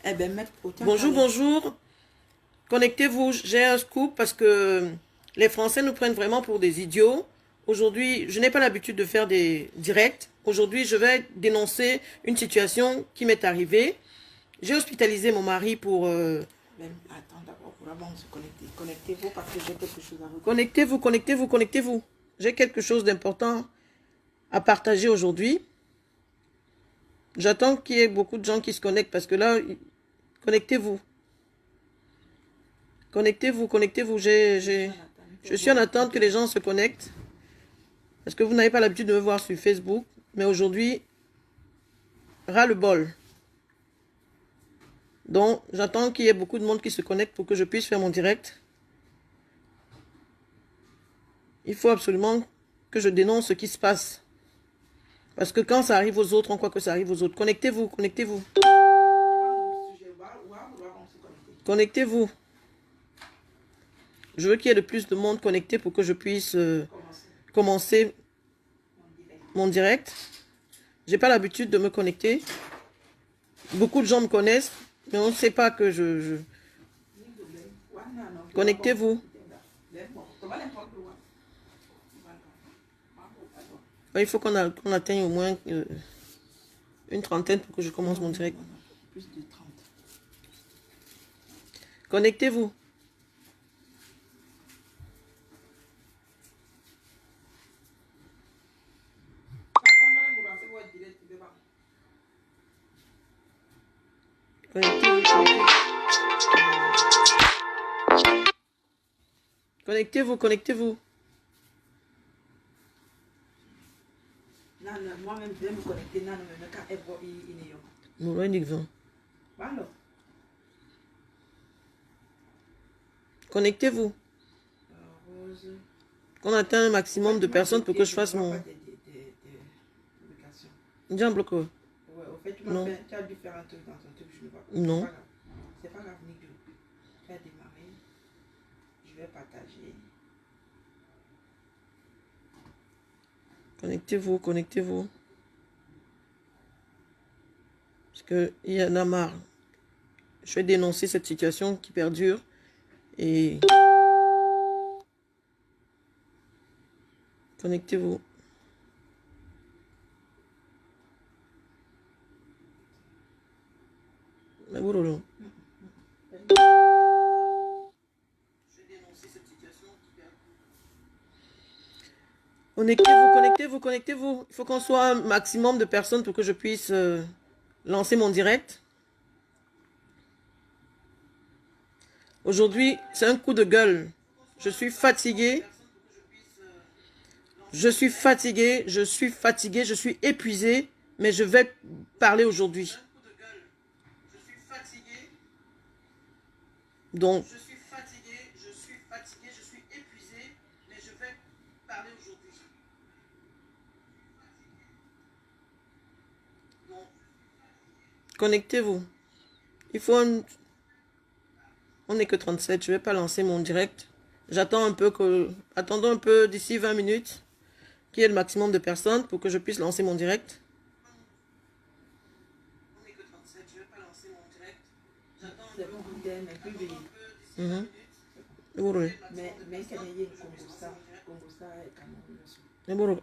Eh ben, mettre autant Bonjour, parler. bonjour. Connectez-vous. J'ai un scoop parce que les Français nous prennent vraiment pour des idiots. Aujourd'hui, je n'ai pas l'habitude de faire des directs. Aujourd'hui, je vais dénoncer une situation qui m'est arrivée. J'ai hospitalisé mon mari pour... Ben, attends d'abord, pour avant de se connecter. Connectez-vous parce que j'ai quelque chose à vous dire. Connectez-vous, connectez-vous, connectez-vous. J'ai quelque chose d'important à partager aujourd'hui. J'attends qu'il y ait beaucoup de gens qui se connectent parce que là, connectez-vous. Connectez-vous, connectez-vous. Je suis en attente que les gens se connectent. Parce que vous n'avez pas l'habitude de me voir sur Facebook. Mais aujourd'hui, ras-le-bol. Donc, j'attends qu'il y ait beaucoup de monde qui se connecte pour que je puisse faire mon direct. Il faut absolument que je dénonce ce qui se passe. Parce que quand ça arrive aux autres, on croit que ça arrive aux autres. Connectez-vous, connectez-vous. Connectez-vous. Je veux qu'il y ait le plus de monde connecté pour que je puisse commencer mon direct. J'ai pas l'habitude de me connecter. Beaucoup de gens me connaissent, mais on ne sait pas que je... Connectez-vous. Il faut qu'on atteigne au moins une trentaine pour que je commence mon direct. Plus de 30. Connectez-vous. Connectez-vous. Connectez-vous, connectez-vous. Non, non, moi-même, je vais me connecter. Non, non, mais quand elle voit, il est là. Nous, là, il Voilà. Connectez-vous. Rose. Qu'on atteigne un maximum de personnes pour que je fasse ne vois mon... pas des publications. Dis un bloc. Ouais, au fait, Non. tu as dû faire un truc dans ton truc, je ne vois pas. Non. C'est pas grave, Nico. Tu as démarré. Je vais partager. Connectez-vous, connectez-vous. Parce qu'il y en a marre. Je vais dénoncer cette situation qui perdure. Et... Connectez-vous. Mais boulot. Je vais dénoncer cette situation qui perdure. Connectez-vous, connectez-vous, connectez-vous. Il faut qu'on soit un maximum de personnes pour que je puisse lancer mon direct. Aujourd'hui, c'est un coup de gueule. Je suis fatigué. Je suis fatigué, je suis épuisé, mais je vais parler aujourd'hui. Donc, je suis fatigué, je suis épuisé, mais je vais parler aujourd'hui. Donc, connectez-vous. Il faut un... On n'est que 37, je ne vais pas lancer mon direct. J'attends un peu que... Attendons un peu d'ici 20 minutes qu'il y ait le maximum de personnes pour que je puisse lancer mon direct. On n'est que 37, je ne vais pas lancer mon direct. J'attends un peu Mais Canadien, Congo, ça est Cameroun.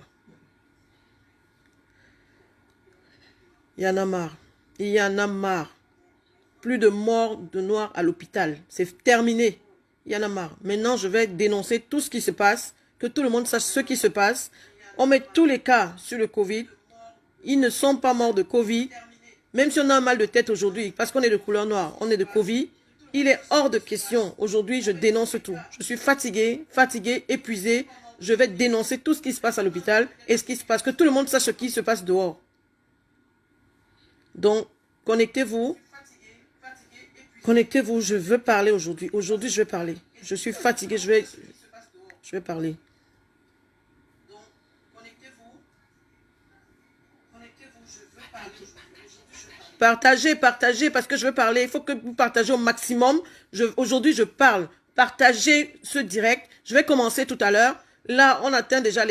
Il y en a marre. Il y en a marre. Plus de morts de noirs à l'hôpital. C'est terminé. Il y en a marre. Maintenant, je vais dénoncer tout ce qui se passe, que tout le monde sache ce qui se passe. On met tous les cas sur le Covid. Ils ne sont pas morts de Covid. Même si on a un mal de tête aujourd'hui, parce qu'on est de couleur noire, on est de Covid, il est hors de question. Aujourd'hui, je dénonce tout. Je suis fatigué, épuisé. Je vais dénoncer tout ce qui se passe à l'hôpital et ce qui se passe. Que tout le monde sache ce qui se passe dehors. Donc, connectez-vous. Connectez-vous, je veux parler aujourd'hui. Aujourd'hui, je vais parler. Je suis fatigué, je vais parler. Donc, connectez-vous. Connectez-vous, je veux parler aujourd'hui. Partagez, parce que je veux parler. Il faut que vous partagez au maximum. Aujourd'hui, je parle. Partagez ce direct. Je vais commencer tout à l'heure. Là, on atteint déjà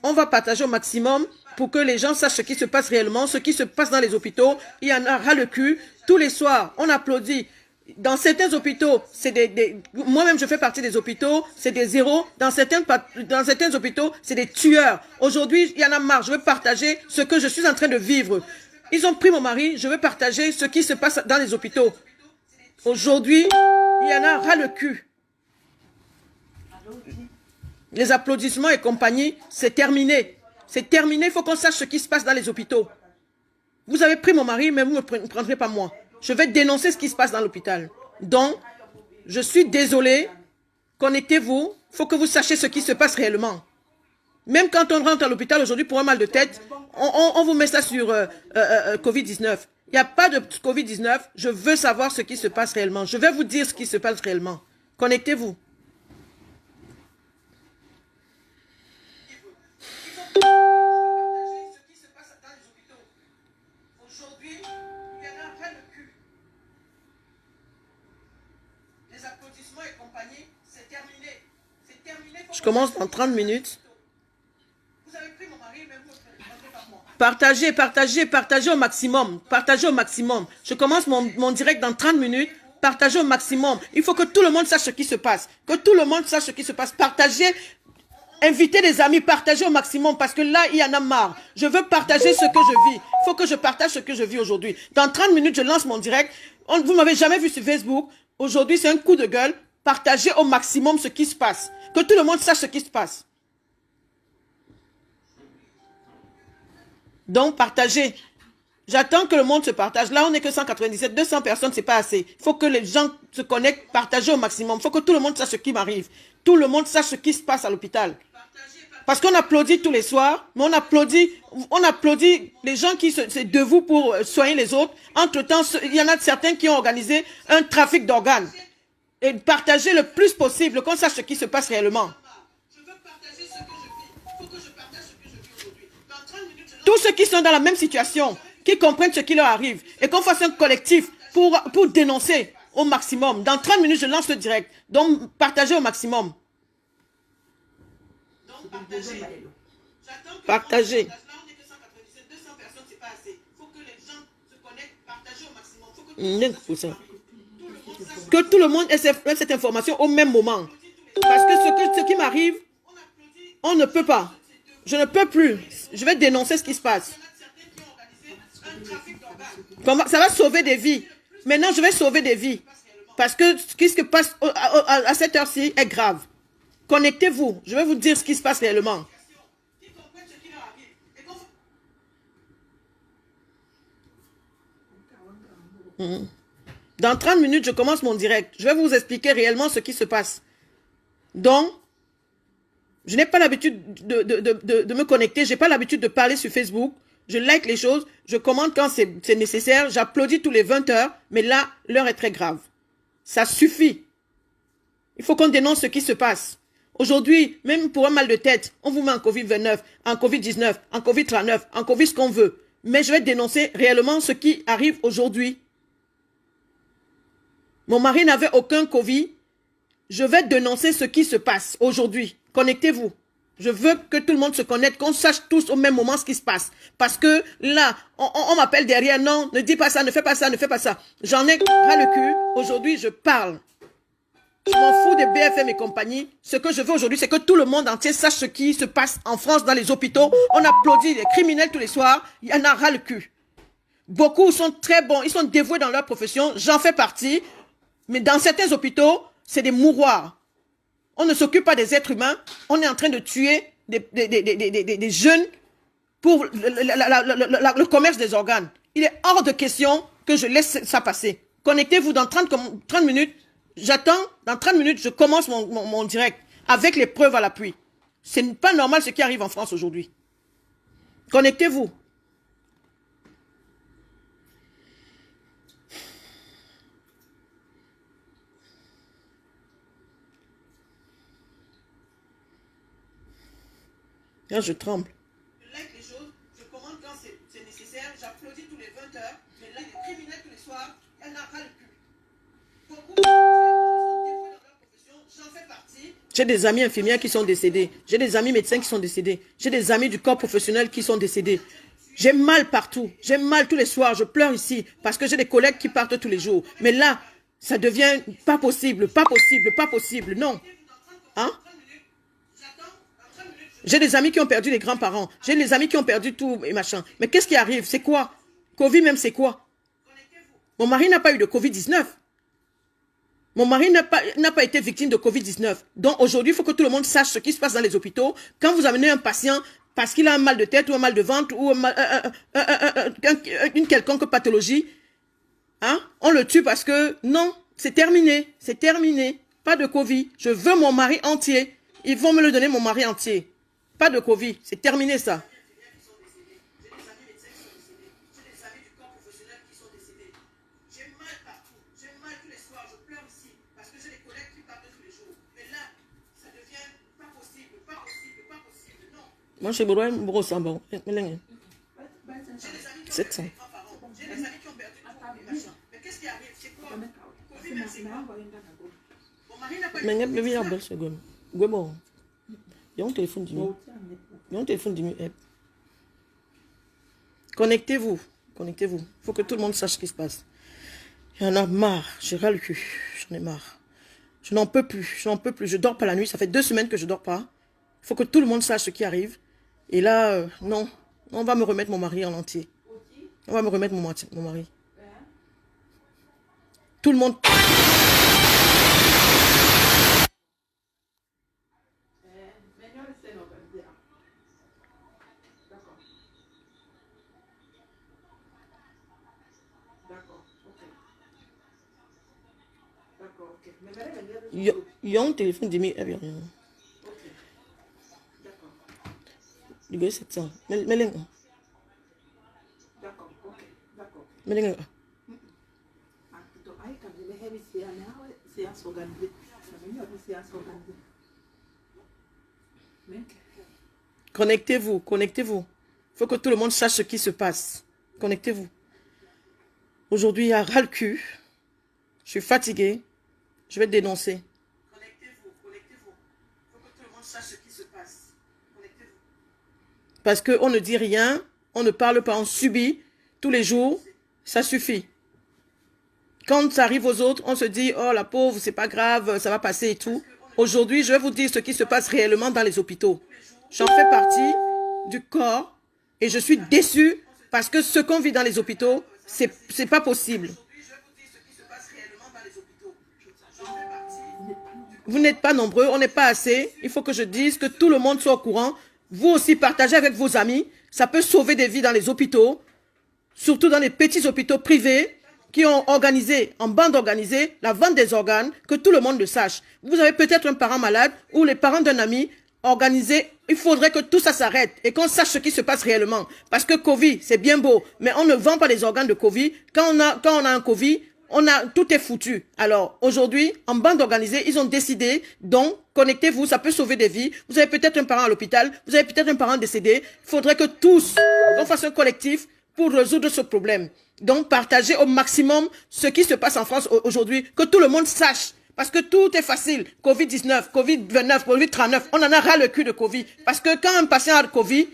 on va partager au maximum. pour que les gens sachent ce qui se passe réellement, ce qui se passe dans les hôpitaux. Il y en a ras le cul. Tous les soirs, on applaudit. Dans certains hôpitaux, c'est moi-même je fais partie des hôpitaux, c'est des zéros. Dans certains hôpitaux, c'est des tueurs. Aujourd'hui, il y en a marre. Je veux partager ce que je suis en train de vivre. Ils ont pris mon mari, je veux partager ce qui se passe dans les hôpitaux. Aujourd'hui, il y en a ras le cul. Les applaudissements et compagnie, c'est terminé. C'est terminé, il faut qu'on sache ce qui se passe dans les hôpitaux. Vous avez pris mon mari, mais vous ne me prendrez pas moi. Je vais dénoncer ce qui se passe dans l'hôpital. Donc, je suis désolé. Connectez-vous. Il faut que vous sachiez ce qui se passe réellement. Même quand on rentre à l'hôpital aujourd'hui pour un mal de tête, on vous met ça sur Covid-19. Il n'y a pas de Covid-19. Je veux savoir ce qui se passe réellement. Je vais vous dire ce qui se passe réellement. Connectez-vous. Je commence dans 30 minutes. Partagez, partagez, partagez au maximum. Partagez au maximum. Je commence mon direct dans 30 minutes. Partagez au maximum. Il faut que tout le monde sache ce qui se passe. Que tout le monde sache ce qui se passe. Partagez. Invitez des amis. Partagez au maximum. Parce que là, il y en a marre. Je veux partager ce que je vis. Il faut que je partage ce que je vis aujourd'hui. Dans 30 minutes, je lance mon direct. Vous ne m'avez jamais vu sur Facebook. Aujourd'hui, c'est un coup de gueule. Partagez au maximum ce qui se passe. Que tout le monde sache ce qui se passe. Donc, partagez. J'attends que le monde se partage. Là, on n'est que 197, 200 personnes, c'est pas assez. Il faut que les gens se connectent, partagez au maximum. Il faut que tout le monde sache ce qui m'arrive. Tout le monde sache ce qui se passe à l'hôpital. Parce qu'on applaudit tous les soirs, mais on applaudit les gens qui c'est de vous pour soigner les autres. Entre-temps, il y en a certains qui ont organisé un trafic d'organes. Et partagez le plus possible, qu'on sache ce qui se passe réellement. Tous ceux qui sont dans la même situation, qui comprennent ce qui leur arrive, et qu'on fasse un collectif pour dénoncer au maximum. Dans 30 minutes, je lance le direct. Donc, partagez au maximum. Partagez. Que tout le monde ait cette information au même moment. Parce que ce qui m'arrive, on ne peut pas. Je ne peux plus. Je vais dénoncer ce qui se passe. Ça va sauver des vies. Maintenant, je vais sauver des vies. Parce que ce qui se passe à cette heure-ci est grave. Connectez-vous. Je vais vous dire ce qui se passe réellement. Dans 30 minutes, je commence mon direct. Je vais vous expliquer réellement ce qui se passe. Donc, je n'ai pas l'habitude de me connecter. Je n'ai pas l'habitude de parler sur Facebook. Je like les choses. Je commente quand c'est nécessaire. J'applaudis tous les 20 heures. Mais là, l'heure est très grave. Ça suffit. Il faut qu'on dénonce ce qui se passe. Aujourd'hui, même pour un mal de tête, on vous met en Covid-29, en Covid-19, en Covid-39, en Covid ce qu'on veut. Mais je vais dénoncer réellement ce qui arrive aujourd'hui. Mon mari n'avait aucun Covid. Je vais dénoncer ce qui se passe aujourd'hui. Connectez-vous. Je veux que tout le monde se connecte, qu'on sache tous au même moment ce qui se passe. Parce que là, on m'appelle derrière. Non, ne dis pas ça, ne fais pas ça, ne fais pas ça. J'en ai ras le cul. Aujourd'hui, je parle. Je m'en fous des BFM et compagnie. Ce que je veux aujourd'hui, c'est que tout le monde entier sache ce qui se passe en France dans les hôpitaux. On applaudit les criminels tous les soirs. Il y en a ras le cul. Beaucoup sont très bons. Ils sont dévoués dans leur profession. J'en fais partie. Mais dans certains hôpitaux, c'est des mouroirs. On ne s'occupe pas des êtres humains. On est en train de tuer des jeunes pour le commerce des organes. Il est hors de question que je laisse ça passer. Connectez-vous dans 30 minutes. J'attends. Dans 30 minutes, je commence mon direct avec les preuves à l'appui. Ce n'est pas normal ce qui arrive en France aujourd'hui. Connectez-vous. Là, je tremble. Je like les choses, je commande quand c'est nécessaire, j'applaudis tous les 20 heures, mais là, les criminels tous les soirs, elle n'a pas le cul. Beaucoup sont dévoués dans leur profession, j'en fais partie, J'ai des amis infirmières qui sont décédés. J'ai des amis médecins qui sont décédés. J'ai des amis du corps professionnel qui sont décédés. J'ai mal partout. J'ai mal tous les soirs. Je pleure ici parce que j'ai des collègues qui partent tous les jours. Mais là, ça devient pas possible, pas possible, pas possible. Non. Hein? J'ai des amis qui ont perdu les grands-parents. J'ai des amis qui ont perdu tout et machin. Mais qu'est-ce qui arrive? C'est quoi? Covid même, c'est quoi? Mon mari n'a pas eu de Covid-19. Mon mari n'a pas été victime de Covid-19. Donc aujourd'hui, il faut que tout le monde sache ce qui se passe dans les hôpitaux. Quand vous amenez un patient parce qu'il a un mal de tête ou un mal de ventre ou une quelconque pathologie, hein, on le tue parce que non, c'est terminé. C'est terminé. Pas de Covid. Je veux mon mari entier. Ils vont me le donner, mon mari entier. Pas de Covid. C'est terminé ça. Moi, je suis bon, ça bon. 700. J'ai des amis qui ont perdu tout. Mais qu'est-ce qui arrive? C'est quoi? Covid même, c'est quoi? Mon mari n'a pas eu de Covid-19. Il y a un téléphone du mieux. Il y a un téléphone du mieux. Connectez-vous. Connectez-vous. Il faut que tout le monde sache ce qui se passe. Il y en a marre. J'ai ras le cul. J'en ai marre. Je n'en peux plus. Je n'en peux plus. Je dors pas la nuit. Ça fait 2 semaines que je dors pas. Il faut que tout le monde sache ce qui arrive. Et là, non. On va me remettre mon mari en entier. On va me remettre mon mari. Tout le monde... Il y a un téléphone de mi. Il y a 700. Mais d'accord, ok, d'accord. Mais connectez-vous, connectez-vous. Il faut que tout le monde sache ce qui se passe. Connectez-vous. Aujourd'hui, il y a ras le cul. Je suis fatigué. Je vais dénoncer. Connectez-vous, connectez-vous. Il faut que tout le monde sache ce qui se passe. Connectez-vous. Parce qu'on ne dit rien, on ne parle pas, on subit tous les jours. Ça suffit. Quand ça arrive aux autres, on se dit, oh la pauvre, c'est pas grave, ça va passer et tout. Aujourd'hui, je vais vous dire ce qui se passe réellement dans les hôpitaux. J'en fais partie du corps et je suis déçue parce que ce qu'on vit dans les hôpitaux, c'est pas possible. Vous n'êtes pas nombreux, on n'est pas assez. Il faut que je dise que tout le monde soit au courant. Vous aussi, partagez avec vos amis. Ça peut sauver des vies dans les hôpitaux, surtout dans les petits hôpitaux privés qui ont organisé, en bande organisée, la vente des organes, que tout le monde le sache. Vous avez peut-être un parent malade ou les parents d'un ami organisé. Il faudrait que tout ça s'arrête et qu'on sache ce qui se passe réellement. Parce que Covid, c'est bien beau, mais on ne vend pas les organes de Covid. Quand on a un Covid, tout est foutu. Alors, aujourd'hui, en bande organisée, ils ont décidé, donc, connectez-vous, ça peut sauver des vies. Vous avez peut-être un parent à l'hôpital, vous avez peut-être un parent décédé. Il faudrait que tous, on fasse un collectif pour résoudre ce problème. Donc, partagez au maximum ce qui se passe en France aujourd'hui, que tout le monde sache. Parce que tout est facile. Covid-19, Covid-29, Covid-39, on en a ras le cul de Covid. Parce que quand un patient a le Covid,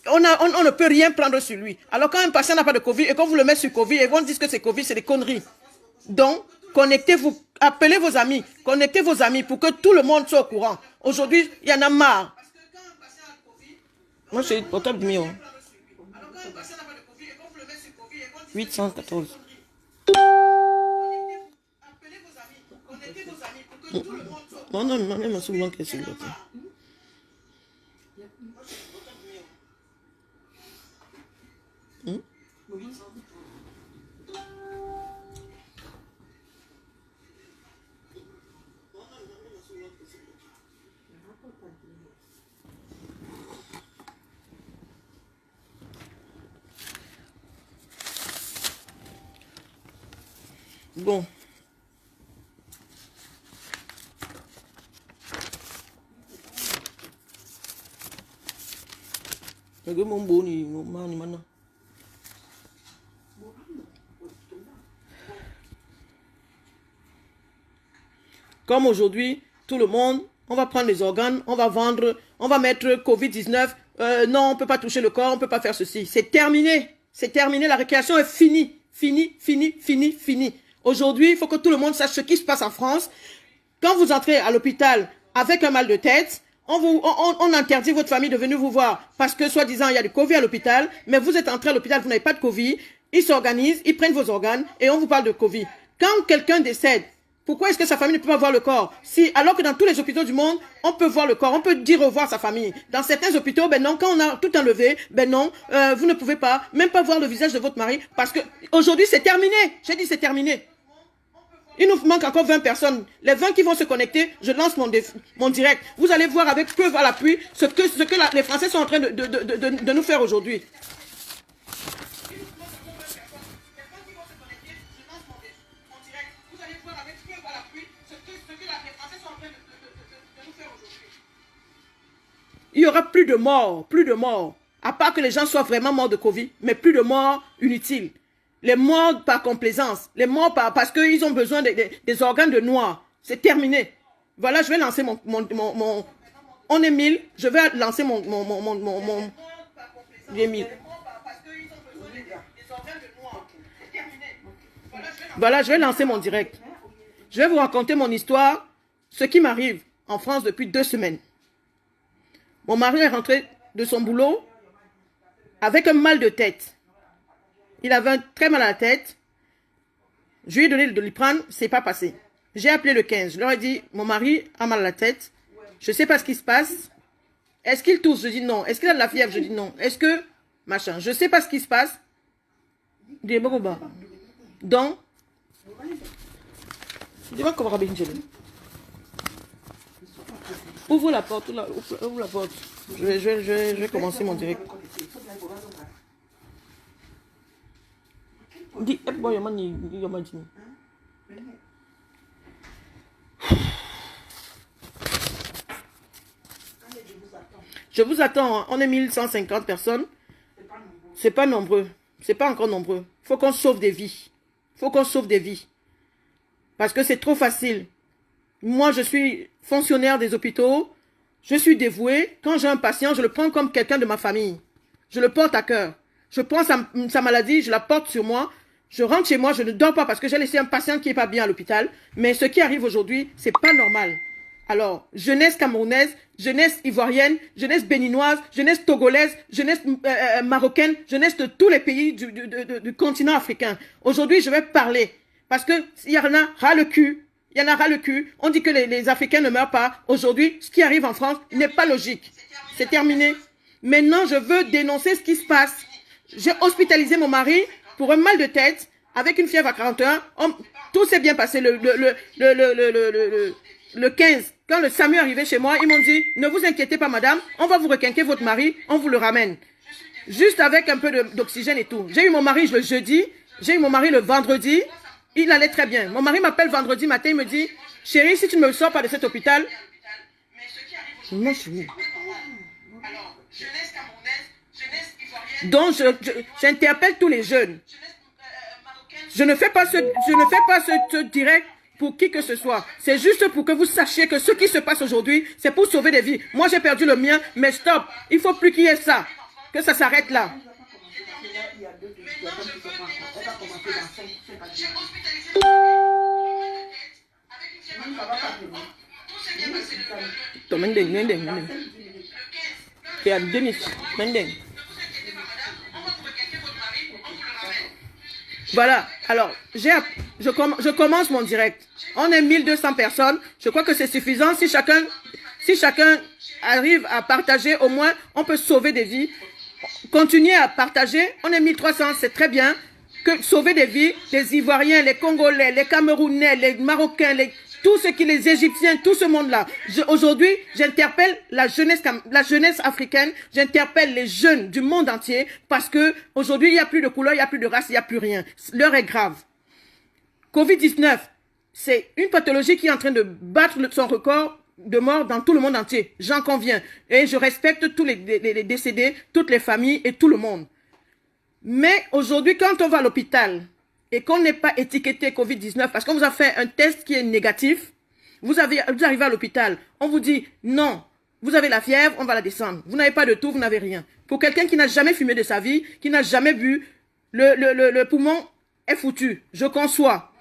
on ne peut rien prendre sur lui. Alors quand un patient n'a pas de Covid et qu'on vous le met sur Covid et qu'on dit que c'est Covid, c'est des conneries. Donc, connectez-vous, appelez vos amis, connectez vos amis pour que tout le monde soit au courant. Aujourd'hui, il y en a marre. Moi, j'ai le portable du mien. 814. Non, non, non, non, souvent que c'est le bon. Comme aujourd'hui, tout le monde, on va prendre les organes, on va vendre, on va mettre Covid-19. Non, on ne peut pas toucher le corps, on ne peut pas faire ceci. C'est terminé. C'est terminé. La récréation est finie. Fini, fini, fini, fini. Aujourd'hui, il faut que tout le monde sache ce qui se passe en France. Quand vous entrez à l'hôpital avec un mal de tête, on interdit votre famille de venir vous voir parce que, soi-disant, il y a du Covid à l'hôpital, mais vous êtes entré à l'hôpital, vous n'avez pas de Covid. Ils s'organisent, ils prennent vos organes et on vous parle de Covid. Quand quelqu'un décède, pourquoi est-ce que sa famille ne peut pas voir le corps? Alors que dans tous les hôpitaux du monde, on peut voir le corps, on peut dire au revoir à sa famille. Dans certains hôpitaux, ben non, quand on a tout enlevé, ben non, vous ne pouvez pas, même pas voir le visage de votre mari, parce que aujourd'hui c'est terminé. J'ai dit c'est terminé. Il nous manque encore 20 personnes. Les 20 qui vont se connecter, je lance mon direct. Vous allez voir avec preuve à l'appui ce que les Français sont en train de nous faire aujourd'hui. Il y aura plus de morts, plus de morts. À part que les gens soient vraiment morts de Covid, mais plus de morts inutiles. Les morts par complaisance, les morts parce qu'ils ont besoin des organes de noirs. C'est terminé. Voilà, je vais lancer on est 1000, je vais lancer j'ai 1000. Voilà, je vais lancer mon direct. Je vais vous raconter mon histoire, ce qui m'arrive en France depuis 2 semaines. Mon mari est rentré de son boulot avec un mal de tête. Il avait très mal à la tête. Je lui ai donné de Doliprane, c'est pas passé. J'ai appelé le 15. Je leur ai dit, mon mari a mal à la tête. Je ne sais pas ce qui se passe. Est-ce qu'il tousse? Je dis non. Est-ce qu'il a de la fièvre? Je dis non. Est-ce que... Machin. Je ne sais pas ce qui se passe. Donc... Ouvre la porte. Ouvre la porte. Je vais commencer mon direct. Je vous attends. On est 1150 personnes. C'est pas nombreux. C'est pas encore nombreux. Il faut qu'on sauve des vies. Il faut qu'on sauve des vies. Parce que c'est trop facile. Moi, je suis fonctionnaire des hôpitaux. Je suis dévoué. Quand j'ai un patient, je le prends comme quelqu'un de ma famille. Je le porte à cœur. Je prends sa maladie, je la porte sur moi. Je rentre chez moi, je ne dors pas parce que j'ai laissé un patient qui n'est pas bien à l'hôpital. Mais ce qui arrive aujourd'hui, c'est pas normal. Alors, jeunesse camerounaise, jeunesse ivoirienne, jeunesse béninoise, jeunesse togolaise, jeunesse marocaine, jeunesse de tous les pays du continent africain. Aujourd'hui, je vais parler parce qu'il y en a ras le cul. Il y en a ras le cul. On dit que les Africains ne meurent pas. Aujourd'hui, ce qui arrive en France n'est pas logique. C'est terminé. Maintenant, je veux dénoncer ce qui se passe. J'ai hospitalisé mon mari pour un mal de tête avec une fièvre à 41. Tout s'est bien passé le 15. Quand le SAMU est arrivé chez moi, ils m'ont dit, ne vous inquiétez pas madame, on va vous requinquer votre mari, on vous le ramène. Juste avec un peu d'oxygène et tout. J'ai eu mon mari le jeudi, j'ai eu mon mari le vendredi. Il allait très bien. Mon mari m'appelle vendredi matin, il me dit, chérie, si tu ne me sors pas de cet hôpital... Non, chérie. Donc, j'interpelle tous les jeunes. Je ne fais pas ce direct pour qui que ce soit. C'est juste pour que vous sachiez que ce qui se passe aujourd'hui, c'est pour sauver des vies. Moi, j'ai perdu le mien, mais stop. Il ne faut plus qu'il y ait ça. Que ça s'arrête là. Voilà, alors, je commence mon direct. On est 1200 personnes. Je crois que c'est suffisant. Si chacun arrive à partager, au moins, on peut sauver des vies. Continuez à partager. On est 1300, c'est très bien. Que sauver des vies, les Ivoiriens, les Congolais, les Camerounais, les Marocains, tous ceux qui, les Égyptiens, tout ce monde-là. Aujourd'hui, j'interpelle la jeunesse africaine, j'interpelle les jeunes du monde entier parce que aujourd'hui, il n'y a plus de couleur, il n'y a plus de race, il n'y a plus rien. L'heure est grave. Covid-19, c'est une pathologie qui est en train de battre son record de mort dans tout le monde entier. J'en conviens. Et je respecte tous les décédés, toutes les familles et tout le monde. Mais aujourd'hui, quand on va à l'hôpital et qu'on n'est pas étiqueté Covid-19 parce qu'on vous a fait un test qui est négatif, Vous arrivez à l'hôpital, on vous dit, non, vous avez la fièvre, on va la descendre. Vous n'avez pas de tout, vous n'avez rien. Pour quelqu'un qui n'a jamais fumé de sa vie, qui n'a jamais bu, le poumon est foutu. Je conçois.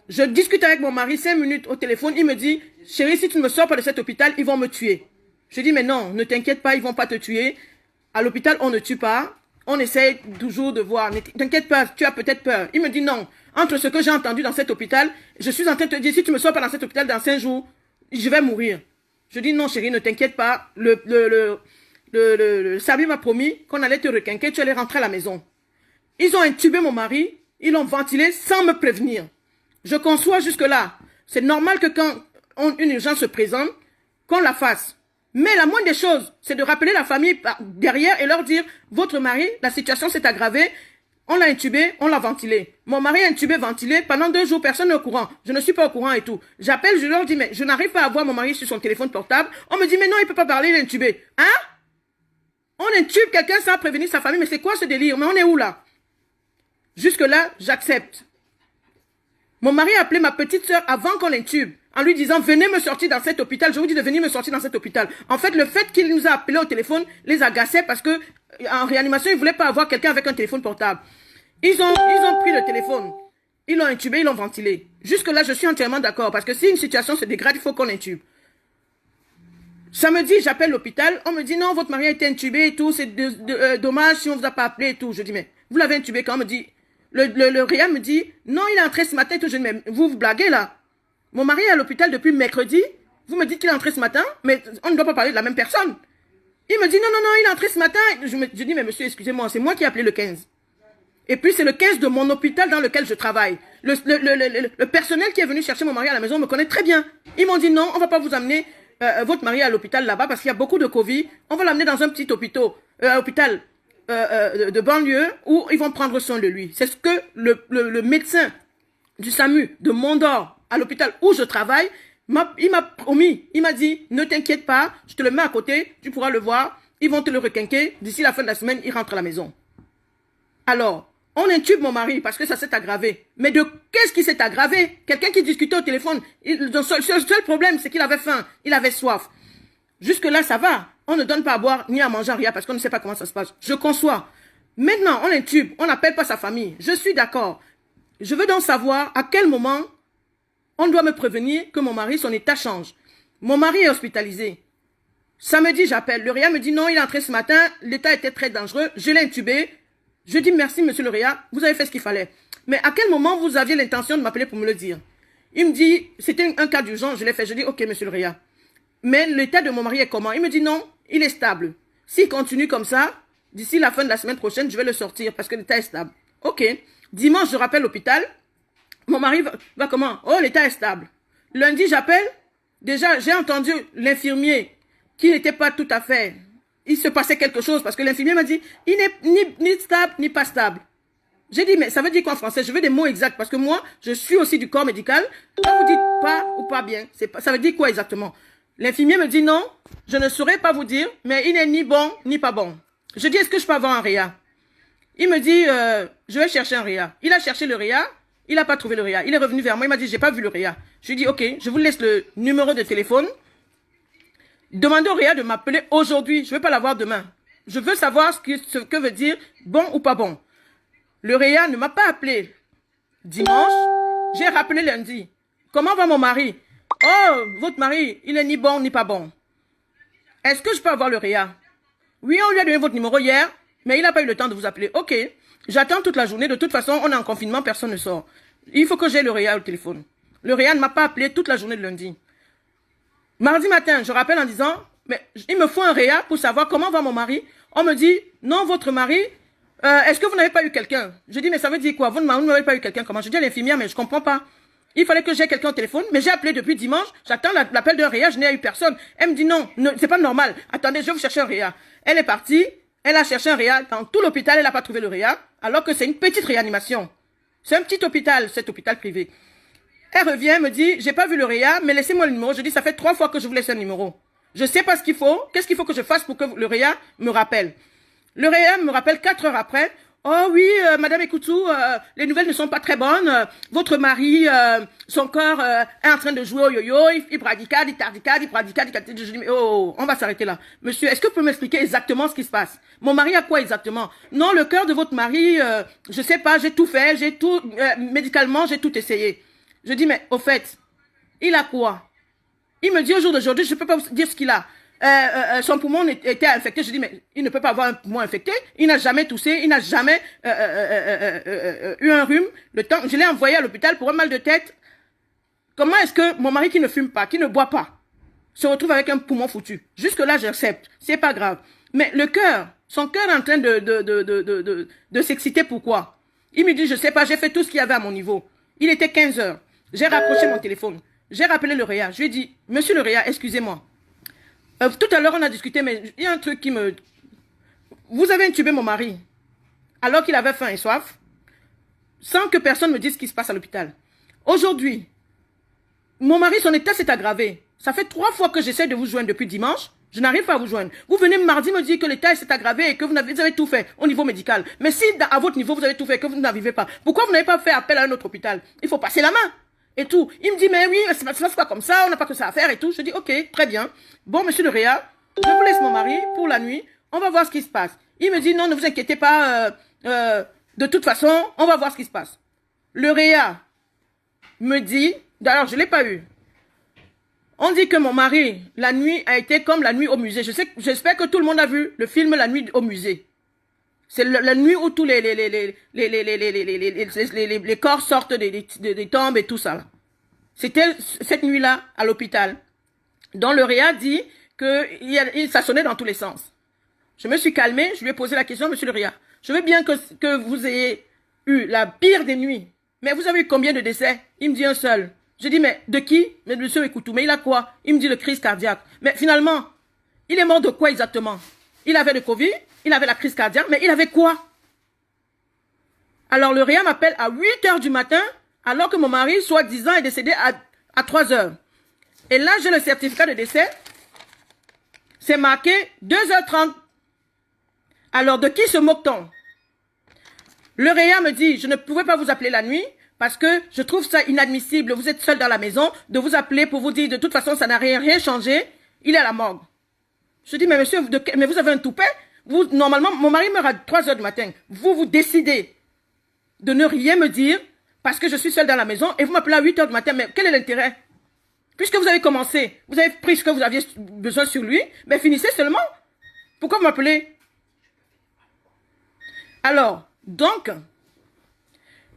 Je discute avec mon mari 5 minutes au téléphone, il me dit, chérie, si tu ne me sors pas de cet hôpital, ils vont me tuer. Je dis, mais non, ne t'inquiète pas, ils vont pas te tuer. À l'hôpital, on ne tue pas. On essaie toujours de voir. Ne t'inquiète pas, tu as peut-être peur. Il me dit non. Entre ce que j'ai entendu dans cet hôpital, je suis en train de te dire, si tu me sors pas dans cet hôpital dans 5 jours, je vais mourir. Je dis non, chérie, ne t'inquiète pas. Le Sabi m'a promis qu'on allait te requinquer, tu allais rentrer à la maison. Ils ont intubé mon mari, ils l'ont ventilé sans me prévenir. Je conçois jusque-là. C'est normal que quand une urgence se présente, qu'on la fasse. Mais la moindre des choses, c'est de rappeler la famille derrière et leur dire, votre mari, la situation s'est aggravée, on l'a intubé, on l'a ventilé. Mon mari est intubé, ventilé, pendant 2 jours, personne n'est au courant. Je ne suis pas au courant et tout. J'appelle, je leur dis, mais je n'arrive pas à voir mon mari sur son téléphone portable. On me dit, mais non, il ne peut pas parler, il est intubé. Hein? On intube quelqu'un sans prévenir sa famille, mais c'est quoi ce délire? Mais on est où là? Jusque-là, j'accepte. Mon mari a appelé ma petite sœur avant qu'on l'intube, en lui disant, venez me sortir dans cet hôpital. Je vous dis de venir me sortir dans cet hôpital. En fait, le fait qu'il nous a appelé au téléphone les agaçait parce que, en réanimation, ils ne voulaient pas avoir quelqu'un avec un téléphone portable. Ils ont pris le téléphone. Ils l'ont intubé, ils l'ont ventilé. Jusque-là, je suis entièrement d'accord parce que si une situation se dégrade, il faut qu'on l'intube. Samedi, j'appelle l'hôpital. On me dit, non, votre mari a été intubé et tout. C'est dommage si on ne vous a pas appelé et tout. Je dis, mais vous l'avez intubé quand? On me dit, le réa me dit, non, il est entré ce matin et tout. Je dis, mais vous blaguez là? Mon mari est à l'hôpital depuis mercredi. Vous me dites qu'il est entré ce matin, mais on ne doit pas parler de la même personne. Il me dit, non, il est entré ce matin. Je dis, mais monsieur, excusez-moi, c'est moi qui ai appelé le 15. Et puis, c'est le 15 de mon hôpital dans lequel je travaille. Le personnel qui est venu chercher mon mari à la maison me connaît très bien. Ils m'ont dit, non, on ne va pas vous amener votre mari à l'hôpital là-bas parce qu'il y a beaucoup de Covid. On va l'amener dans un petit hôpital de banlieue où ils vont prendre soin de lui. C'est ce que le médecin du SAMU de Mondor à l'hôpital où je travaille, il m'a promis, il m'a dit, ne t'inquiète pas, je te le mets à côté, tu pourras le voir, ils vont te le requinquer, d'ici la fin de la semaine, il rentre à la maison. Alors, on intube mon mari parce que ça s'est aggravé. Mais de qu'est-ce qui s'est aggravé? Quelqu'un qui discutait au téléphone, le seul problème, c'est qu'il avait faim, il avait soif. Jusque-là, ça va. On ne donne pas à boire ni à manger rien parce qu'on ne sait pas comment ça se passe. Je conçois. Maintenant, on l'intube, on n'appelle pas sa famille. Je suis d'accord. Je veux donc savoir à quel moment on doit me prévenir que mon mari, son état change. Mon mari est hospitalisé. Samedi, j'appelle. Le réa me dit non, il est entré ce matin, l'état était très dangereux, je l'ai intubé. Je dis merci, monsieur le réa, vous avez fait ce qu'il fallait. Mais à quel moment vous aviez l'intention de m'appeler pour me le dire? Il me dit, c'était un cas d'urgence, je l'ai fait. Je dis, ok, monsieur le réa. Mais l'état de mon mari est comment? Il me dit non, il est stable. S'il continue comme ça, d'ici la fin de la semaine prochaine, je vais le sortir parce que l'état est stable. Ok. Dimanche, je rappelle l'hôpital. Mon mari va comment? Oh, l'état est stable. Lundi, j'appelle. Déjà, j'ai entendu l'infirmier qui n'était pas tout à fait... Il se passait quelque chose parce que l'infirmier m'a dit, il n'est ni stable, ni pas stable. J'ai dit, mais ça veut dire quoi en français? Je veux des mots exacts parce que moi, je suis aussi du corps médical. Quand vous dites pas ou pas bien, ça veut dire quoi exactement? L'infirmier me dit non, je ne saurais pas vous dire, mais il n'est ni bon, ni pas bon. Je dis, est-ce que je peux avoir un réa? Il me dit, je vais chercher un réa. Il a cherché le réa, il n'a pas trouvé le réa. Il est revenu vers moi, il m'a dit, j'ai pas vu le réa. Je lui ai dit, ok, je vous laisse le numéro de téléphone. Demandez au réa de m'appeler aujourd'hui. Je ne veux pas l'avoir demain. Je veux savoir ce que veut dire bon ou pas bon. Le réa ne m'a pas appelé dimanche. J'ai rappelé lundi. Comment va mon mari? Oh, votre mari, il est ni bon ni pas bon. Est-ce que je peux avoir le réa? Oui, on lui a donné votre numéro hier, mais il n'a pas eu le temps de vous appeler. Ok, j'attends toute la journée. De toute façon, on est en confinement, personne ne sort. Il faut que j'aie le réa au téléphone. Le réa ne m'a pas appelé toute la journée de lundi. Mardi matin, je rappelle en disant, mais il me faut un réa pour savoir comment va mon mari. On me dit, non, votre mari, est-ce que vous n'avez pas eu quelqu'un? Je dis, mais ça veut dire quoi? Vous n'avez pas eu quelqu'un? Comment? Je dis à l'infirmière, mais je comprends pas. Il fallait que j'aie quelqu'un au téléphone, mais j'ai appelé depuis dimanche, j'attends l'appel d'un réa, je n'ai eu personne. Elle me dit, non, c'est pas normal. Attendez, je vais vous chercher un réa. Elle est partie, elle a cherché un réa dans tout l'hôpital, elle n'a pas trouvé le réa, alors que c'est une petite réanimation. C'est un petit hôpital, cet hôpital privé. Elle revient, me dit, j'ai pas vu le réa, mais laissez-moi le numéro. Je dis, ça fait 3 fois que je vous laisse un numéro. Je sais pas ce qu'il faut. Qu'est-ce qu'il faut que je fasse pour que le réa me rappelle? Le réa me rappelle 4 heures après. Oh oui, Madame Ekoutou, les nouvelles ne sont pas très bonnes. Votre mari, son corps est en train de jouer au yo-yo, il bradicade, il tardicade, il bradicade, il tardicade. Je dis, mais oh, on va s'arrêter là. Monsieur, est-ce que vous pouvez m'expliquer exactement ce qui se passe? Mon mari a quoi exactement? Non, le cœur de votre mari, je sais pas, j'ai tout fait, j'ai tout, médicalement, j'ai tout essayé. Je dis, mais au fait, il a quoi? Il me dit au jour d'aujourd'hui, je peux pas vous dire ce qu'il a. Son poumon était infecté. Je dis, mais il ne peut pas avoir un poumon infecté. Il n'a jamais toussé. Il n'a jamais eu un rhume. Je l'ai envoyé à l'hôpital pour un mal de tête. Comment est-ce que mon mari qui ne fume pas, qui ne boit pas, se retrouve avec un poumon foutu? Jusque-là, j'accepte. C'est pas grave. Mais le cœur, son cœur est en train de s'exciter. Pourquoi? Il me dit, je sais pas, j'ai fait tout ce qu'il y avait à mon niveau. Il était 15 heures. J'ai raccroché mon téléphone. J'ai rappelé le réa. Je lui ai dit, monsieur le réa, excusez-moi. Tout à l'heure, on a discuté, mais il y a un truc qui me... Vous avez intubé mon mari, alors qu'il avait faim et soif, sans que personne me dise ce qui se passe à l'hôpital. Aujourd'hui, mon mari, son état s'est aggravé. Ça fait 3 fois que j'essaie de vous joindre depuis dimanche. Je n'arrive pas à vous joindre. Vous venez mardi me dire que l'état s'est aggravé et que vous avez tout fait au niveau médical. Mais si à votre niveau, vous avez tout fait et que vous n'arrivez pas, pourquoi vous n'avez pas fait appel à un autre hôpital? Il faut passer la main. Et tout. Il me dit, mais oui, c'est pas comme ça, on n'a pas que ça à faire et tout. Je dis, ok, très bien. Bon, monsieur le réa, je vous laisse mon mari pour la nuit. On va voir ce qui se passe. Il me dit, non, ne vous inquiétez pas. De toute façon, on va voir ce qui se passe. Le réa me dit, d'ailleurs, je ne l'ai pas eu. On dit que mon mari, la nuit, a été comme la nuit au musée. J'espère que tout le monde a vu le film La nuit au musée. C'est la nuit où tous les corps sortent des tombes et tout ça. C'était cette nuit-là à l'hôpital. Dont le réa dit que ça sonnait dans tous les sens. Je me suis calmée, je lui ai posé la question, monsieur le réa. Je veux bien que vous ayez eu la pire des nuits. Mais vous avez eu combien de décès? Il me dit un seul. Je dis, mais de qui? Mais monsieur Ekoutou, mais il a quoi? Il me dit le crise cardiaque. Mais finalement, il est mort de quoi exactement? Il avait le Covid, il avait la crise cardiaque, mais il avait quoi? Alors le réa m'appelle à 8 heures du matin, alors que mon mari, soi-disant, est décédé à 3 heures. Et là, j'ai le certificat de décès. C'est marqué 2h30. Alors, de qui se moque-t-on? Le réa me dit, je ne pouvais pas vous appeler la nuit, parce que je trouve ça inadmissible. Vous êtes seul dans la maison, de vous appeler pour vous dire, de toute façon, ça n'a rien changé. Il est à la morgue. Je dis, mais monsieur, mais vous avez un toupet? Normalement, mon mari meurt à 3 heures du matin. Vous décidez de ne rien me dire parce que je suis seule dans la maison et vous m'appelez à 8 heures du matin. Mais quel est l'intérêt? Puisque vous avez commencé, vous avez pris ce que vous aviez besoin sur lui, mais finissez seulement. Pourquoi vous m'appelez? Alors, donc,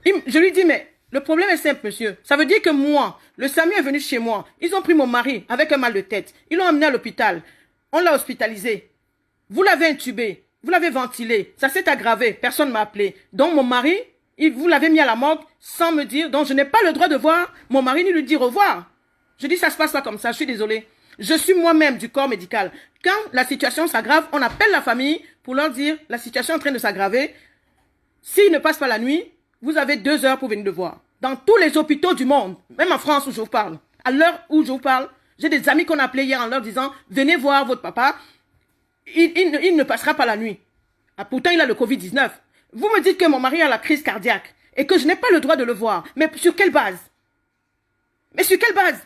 je lui dis, mais le problème est simple, monsieur. Ça veut dire que moi, le SAMU est venu chez moi. Ils ont pris mon mari avec un mal de tête. Ils l'ont amené à l'hôpital. On l'a hospitalisé. Vous l'avez intubé. Vous l'avez ventilé. Ça s'est aggravé. Personne ne m'a appelé. Donc, mon mari, vous l'avez mis à la morgue sans me dire. Donc, je n'ai pas le droit de voir mon mari ni lui dire au revoir. Je dis, ça se passe pas comme ça. Je suis désolée. Je suis moi-même du corps médical. Quand la situation s'aggrave, on appelle la famille pour leur dire, la situation est en train de s'aggraver. S'il ne passe pas la nuit, vous avez 2 heures pour venir le voir. Dans tous les hôpitaux du monde, même en France où je vous parle, à l'heure où je vous parle, j'ai des amis qu'on a appelés hier en leur disant, venez voir votre papa, il ne passera pas la nuit. Ah, pourtant, il a le Covid-19. Vous me dites que mon mari a la crise cardiaque et que je n'ai pas le droit de le voir. Mais sur quelle base? Mais sur quelle base?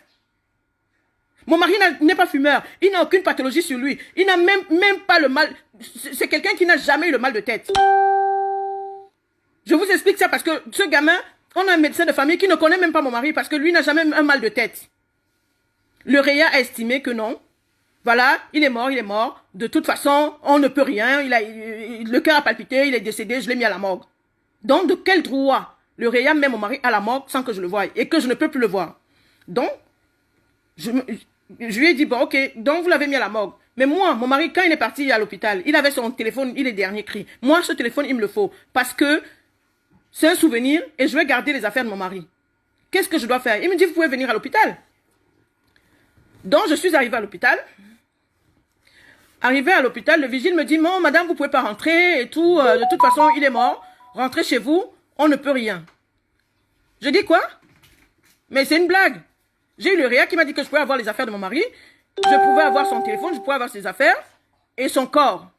Mon mari n'est pas fumeur, il n'a aucune pathologie sur lui, il n'a même pas le mal, c'est quelqu'un qui n'a jamais eu le mal de tête. Je vous explique ça parce que ce gamin, on a un médecin de famille qui ne connaît même pas mon mari parce que lui n'a jamais eu un mal de tête. Le réa a estimé que non. Voilà, il est mort. De toute façon, on ne peut rien. Le cœur a palpité, il est décédé, je l'ai mis à la morgue. Donc, de quel droit le réa met mon mari à la morgue sans que je le voie et que je ne peux plus le voir? Donc, je lui ai dit, bon, ok, donc vous l'avez mis à la morgue. Mais moi, mon mari, quand il est parti à l'hôpital, il avait son téléphone, il est dernier cri. Moi, ce téléphone, il me le faut parce que c'est un souvenir et je vais garder les affaires de mon mari. Qu'est-ce que je dois faire? Il me dit, vous pouvez venir à l'hôpital. Donc, je suis arrivée à l'hôpital. Arrivé à l'hôpital, le vigile me dit, non, madame, vous pouvez pas rentrer et tout. De toute façon, il est mort. Rentrez chez vous, on ne peut rien. Je dis quoi? Mais c'est une blague. J'ai eu le réa qui m'a dit que je pouvais avoir les affaires de mon mari. Je pouvais avoir son téléphone, je pouvais avoir ses affaires et son corps.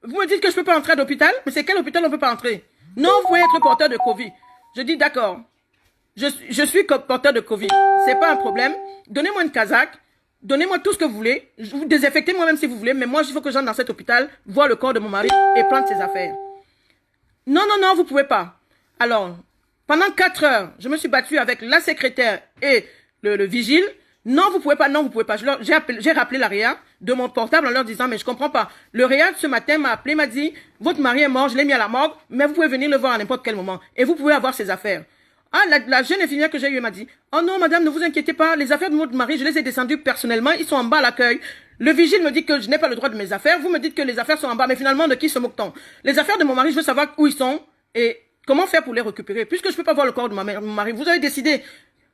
Vous me dites que je peux pas entrer à l'hôpital? Mais c'est quel hôpital on peut pas entrer? Non, vous pouvez être porteur de Covid. Je dis d'accord. Je suis porteur de Covid. C'est pas un problème. Donnez-moi une casaque. Donnez-moi tout ce que vous voulez. Vous désinfectez moi-même si vous voulez. Mais moi, il faut que j'entre dans cet hôpital, voir le corps de mon mari et prendre ses affaires. Non, non, non, vous pouvez pas. Alors, pendant 4 heures, je me suis battue avec la secrétaire et le vigile. Non, vous pouvez pas, non, vous pouvez pas. J'ai rappelé la réa de mon portable en leur disant, mais je comprends pas. Le réa, ce matin, m'a appelé, m'a dit, votre mari est mort, je l'ai mis à la morgue, mais vous pouvez venir le voir à n'importe quel moment. Et vous pouvez avoir ses affaires. Ah, la jeune infirmière que j'ai eue m'a dit, oh non, madame, ne vous inquiétez pas, les affaires de votre mari, je les ai descendues personnellement, ils sont en bas à l'accueil. Le vigile me dit que je n'ai pas le droit de mes affaires, vous me dites que les affaires sont en bas, mais finalement, de qui se moque-t-on? Les affaires de mon mari, je veux savoir où ils sont et comment faire pour les récupérer. Puisque je ne peux pas voir le corps de mon mari, vous avez décidé,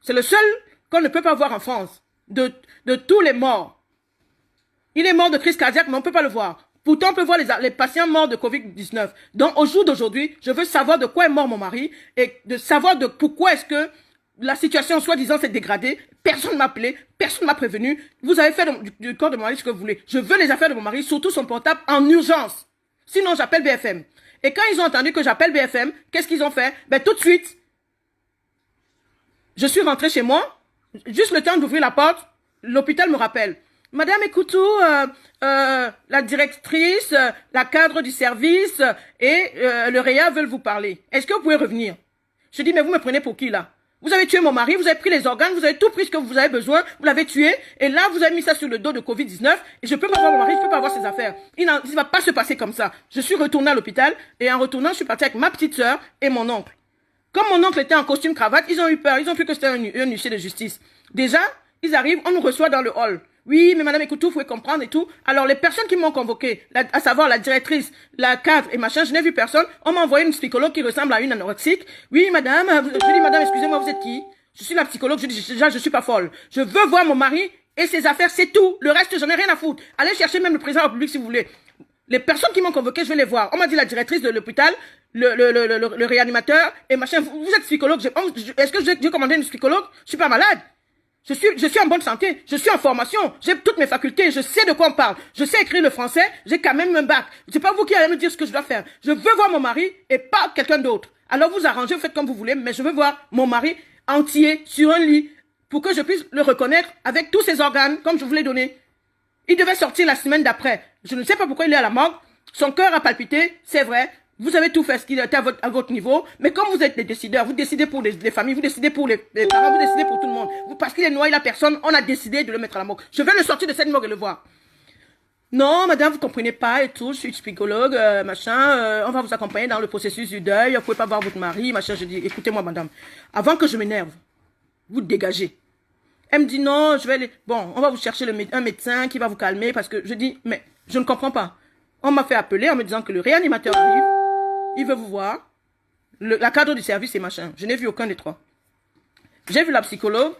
c'est le seul qu'on ne peut pas voir en France. De tous les morts. Il est mort de crise cardiaque, mais on ne peut pas le voir. Pourtant, on peut voir les patients morts de Covid-19. Donc, au jour d'aujourd'hui, je veux savoir de quoi est mort mon mari et de savoir de pourquoi est-ce que la situation, soi-disant, s'est dégradée. Personne ne m'a appelé, personne ne m'a prévenu. Vous avez fait du corps de mon mari ce que vous voulez. Je veux les affaires de mon mari, surtout son portable, en urgence. Sinon, j'appelle BFM. Et quand ils ont entendu que j'appelle BFM, qu'est-ce qu'ils ont fait? Ben, tout de suite, je suis rentrée chez moi. Juste le temps d'ouvrir la porte, l'hôpital me rappelle. Madame Ekoutou, la directrice, la cadre du service et le réa veulent vous parler. Est-ce que vous pouvez revenir? Je dis, mais vous me prenez pour qui là? Vous avez tué mon mari, vous avez pris les organes, vous avez tout pris ce que vous avez besoin, vous l'avez tué, et là vous avez mis ça sur le dos de Covid-19, et je peux pas voir mon mari, je peux pas avoir ses affaires. Il ne va pas se passer comme ça. Je suis retournée à l'hôpital, et en retournant, je suis partie avec ma petite sœur et mon oncle. Comme mon oncle était en costume cravate, ils ont eu peur. Ils ont cru que c'était un huissier de justice. Déjà, ils arrivent, on nous reçoit dans le hall. Oui, mais madame Ekoutou, vous pouvez comprendre et tout. Alors, les personnes qui m'ont convoqué, à savoir la directrice, la cadre et machin, je n'ai vu personne. On m'a envoyé une psychologue qui ressemble à une anorexique. Oui, madame, je dis, madame, excusez-moi, vous êtes qui? Je suis la psychologue, je dis, déjà, je suis pas folle. Je veux voir mon mari et ses affaires, c'est tout. Le reste, j'en ai rien à foutre. Allez chercher même le président de la République si vous voulez. Les personnes qui m'ont convoqué, je vais les voir. On m'a dit la directrice de l'hôpital, le réanimateur et machin. Vous êtes psychologue. Est-ce que j'ai commandé une psychologue? Je suis pas malade. Je suis en bonne santé. Je suis en formation. J'ai toutes mes facultés. Je sais de quoi on parle. Je sais écrire le français. J'ai quand même un bac. C'est pas vous qui allez me dire ce que je dois faire. Je veux voir mon mari et pas quelqu'un d'autre. Alors vous arrangez, vous faites comme vous voulez, mais je veux voir mon mari entier sur un lit pour que je puisse le reconnaître avec tous ses organes comme je vous l'ai donné. Il devait sortir la semaine d'après. Je ne sais pas pourquoi il est à la morgue. Son cœur a palpité, c'est vrai. Vous avez tout fait ce qui était à votre niveau. Mais comme vous êtes les décideurs, vous décidez pour les familles, vous décidez pour les parents, vous décidez pour tout le monde. Parce qu'il est noyé la personne, on a décidé de le mettre à la morgue. Je vais le sortir de cette morgue et le voir. Non, madame, vous comprenez pas et tout. Je suis psychologue, machin. On va vous accompagner dans le processus du deuil. Vous pouvez pas voir votre mari, machin. Je dis, écoutez-moi, madame. Avant que je m'énerve, vous dégagez. Elle me dit non, je vais aller... Bon, on va vous chercher un médecin qui va vous calmer parce que je dis, mais je ne comprends pas. On m'a fait appeler en me disant que le réanimateur arrive, il veut vous voir, la cadre du service et machin. Je n'ai vu aucun des trois. J'ai vu la psychologue,